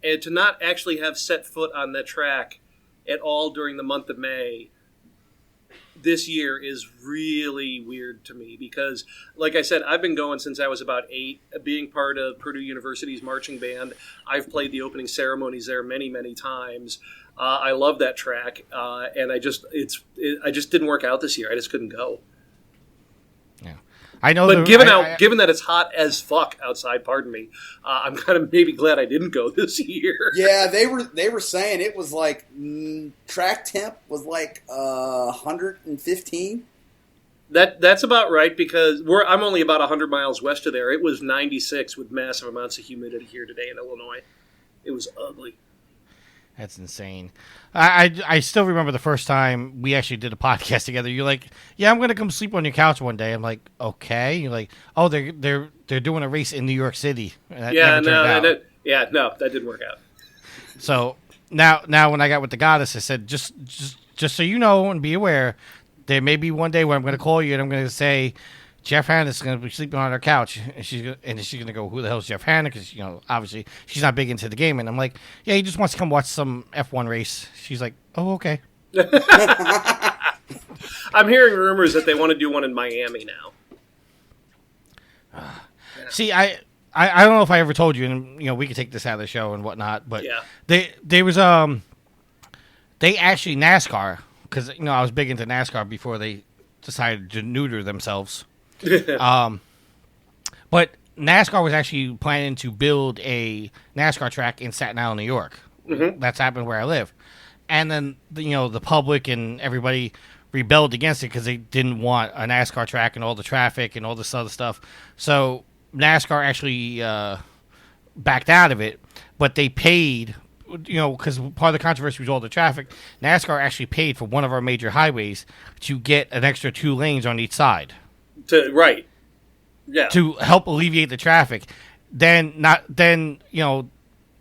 And to not actually have set foot on that track at all during the month of May this year is really weird to me because, like I said, I've been going since I was about 8, being part of Purdue University's marching band. I've played the opening ceremonies there many, many times. I love that track, and I just didn't work out this year. I just couldn't go. Yeah, I know. But given that it's hot as fuck outside, pardon me, I'm kind of maybe glad I didn't go this year. Yeah, they were saying it was like track temp was like 115. That's about right because I'm only about 100 miles west of there. It was 96 with massive amounts of humidity here today in Illinois. It was ugly. That's insane. I still remember the first time we actually did a podcast together. You're like, "Yeah, I'm going to come sleep on your couch one day." I'm like, "Okay." You're like, "Oh, they're doing a race in New York City." And that didn't work out. So now when I got with the goddess, I said, just so you know and be aware, there may be one day where I'm going to call you and I'm going to say, Jeff Hanna's going to be sleeping on her couch, and she's going to go, who the hell is Jeff Hanna? Because, obviously she's not big into the game. And I'm like, yeah, he just wants to come watch some F1 race. She's like, oh, okay. I'm hearing rumors that they want to do one in Miami now. See, I don't know if I ever told you, and, we could take this out of the show and whatnot, but yeah. they actually, NASCAR, because, I was big into NASCAR before they decided to neuter themselves. But NASCAR was actually planning to build a NASCAR track in Staten Island, New York. Mm-hmm. That's happened where I live. And then, the public and everybody rebelled against it because they didn't want a NASCAR track and all the traffic and all this other stuff. So NASCAR actually backed out of it, but they paid, because part of the controversy was all the traffic. NASCAR actually paid for one of our major highways to get an extra 2 lanes on each side. Right. Yeah. To help alleviate the traffic. Then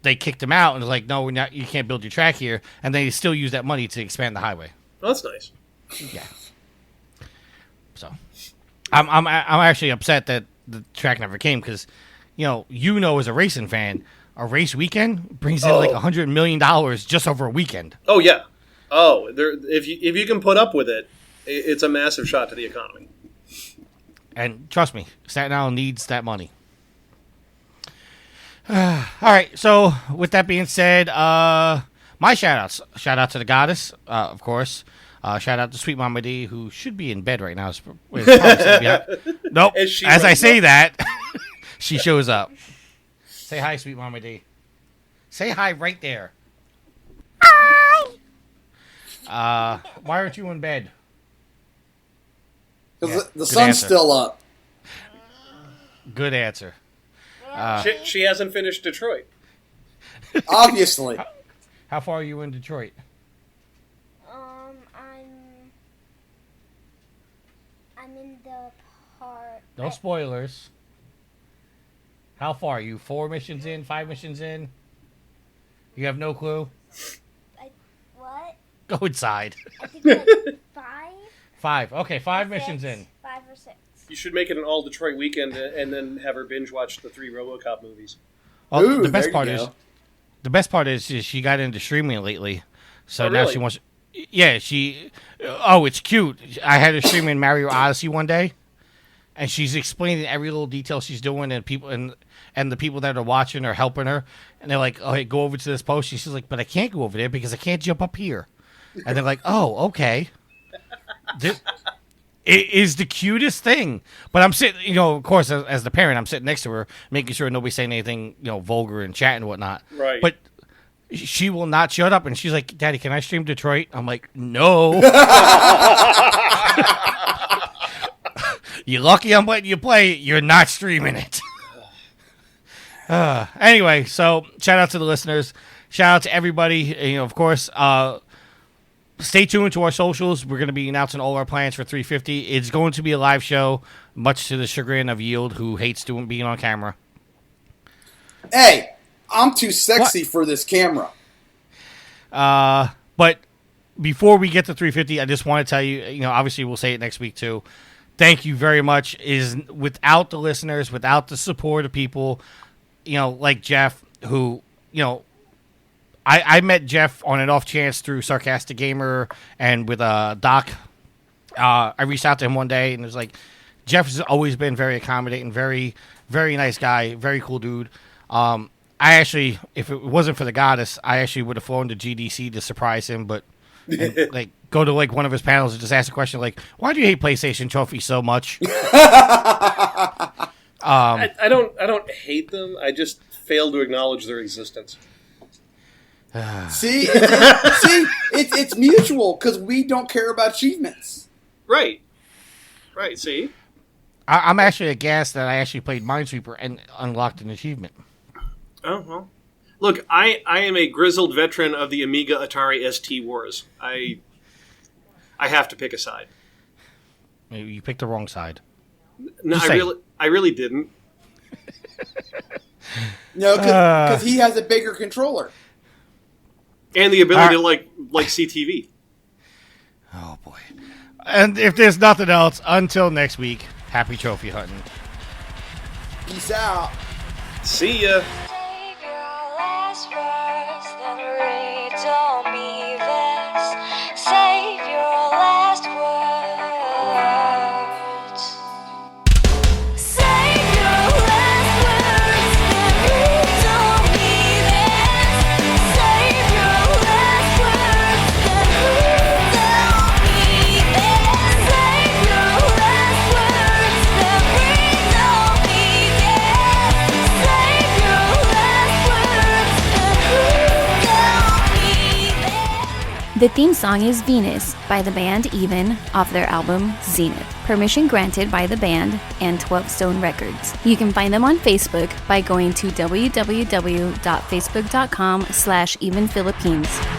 they kicked them out and they're like, no, you can't build your track here, and they still use that money to expand the highway. Oh, that's nice. Yeah. So, I'm actually upset that the track never came because, as a racing fan, a race weekend brings in like $100 million just over a weekend. Oh yeah. Oh, if you can put up with it, it's a massive shot to the economy. And trust me, Staten Island needs that money. All right, so with that being said, my shout-outs. Shout out to the goddess, of course. Shout out to Sweet Mama D, who should be in bed right now. Nope. As I say that, she shows up. Say hi, Sweet Mama D. Say hi right there. Hi! Why aren't you in bed? Because the sun's still up. Good answer. She hasn't finished Detroit. Obviously. How far are you in Detroit? I'm in the part. No spoilers. How far are you? 4 missions in? 5 missions in? You have no clue? What? Go inside. I think like 5. 5. Okay, 5 missions in. 5 or 6. You should make it an all Detroit weekend and then have her binge watch the 3 RoboCop movies. Well, Ooh, the best part is she got into streaming lately, so now really? she wants. Yeah, she. Oh, it's cute. I had her streaming Mario Odyssey one day, and she's explaining every little detail she's doing, and people and the people that are watching are helping her, and they're like, "Oh, hey, go over to this post." She's like, "But I can't go over there because I can't jump up here," and they're like, "Oh, okay." It is the cutest thing. But I'm sitting, of course, as the parent, I'm sitting next to her, making sure nobody's saying anything, vulgar and chat and whatnot. Right. But she will not shut up. And she's like, Daddy, can I stream Detroit? I'm like, no. You're lucky I'm letting you play it. You're not streaming it. Anyway, so shout out to the listeners. Shout out to everybody. Of course, stay tuned to our socials. We're going to be announcing all our plans for 350. It's going to be a live show, much to the chagrin of Yield, who hates being on camera. Hey, I'm too sexy for this camera. But before we get to 350, I just want to tell you, obviously we'll say it next week too. Thank you very much. Without the listeners, without the support of people, like Jeff, who, I met Jeff on an off chance through Sarcastic Gamer and with Doc I reached out to him one day and it was like, Jeff has always been very accommodating, very, very nice guy, very cool dude. I actually, if it wasn't for the goddess, I actually would have flown to GDC to surprise him, but and, like go to like one of his panels and just ask a question like, "Why do you hate PlayStation trophies so much?" I don't hate them. I just fail to acknowledge their existence. It's mutual because we don't care about achievements. Right. See, I'm actually aghast that I actually played Minesweeper and unlocked an achievement. Oh well. Look, I am a grizzled veteran of the Amiga Atari ST wars. I have to pick a side. You picked the wrong side. No, I really didn't. No, because he has a bigger controller. And the ability to like CTV. Oh boy. And if there's nothing else, until next week, happy trophy hunting. Peace out. See ya. Save your last words, then read to me this. Save your last words. Save your last words, then read to me this. Save your last words, then read to me this. Save your last words, then read to me this. Save your last words, then read to me this. The theme song is Venus by the band Even off their album Zenith. Permission granted by the band and 12 Stone Records. You can find them on Facebook by going to www.facebook.com/evenphilippines.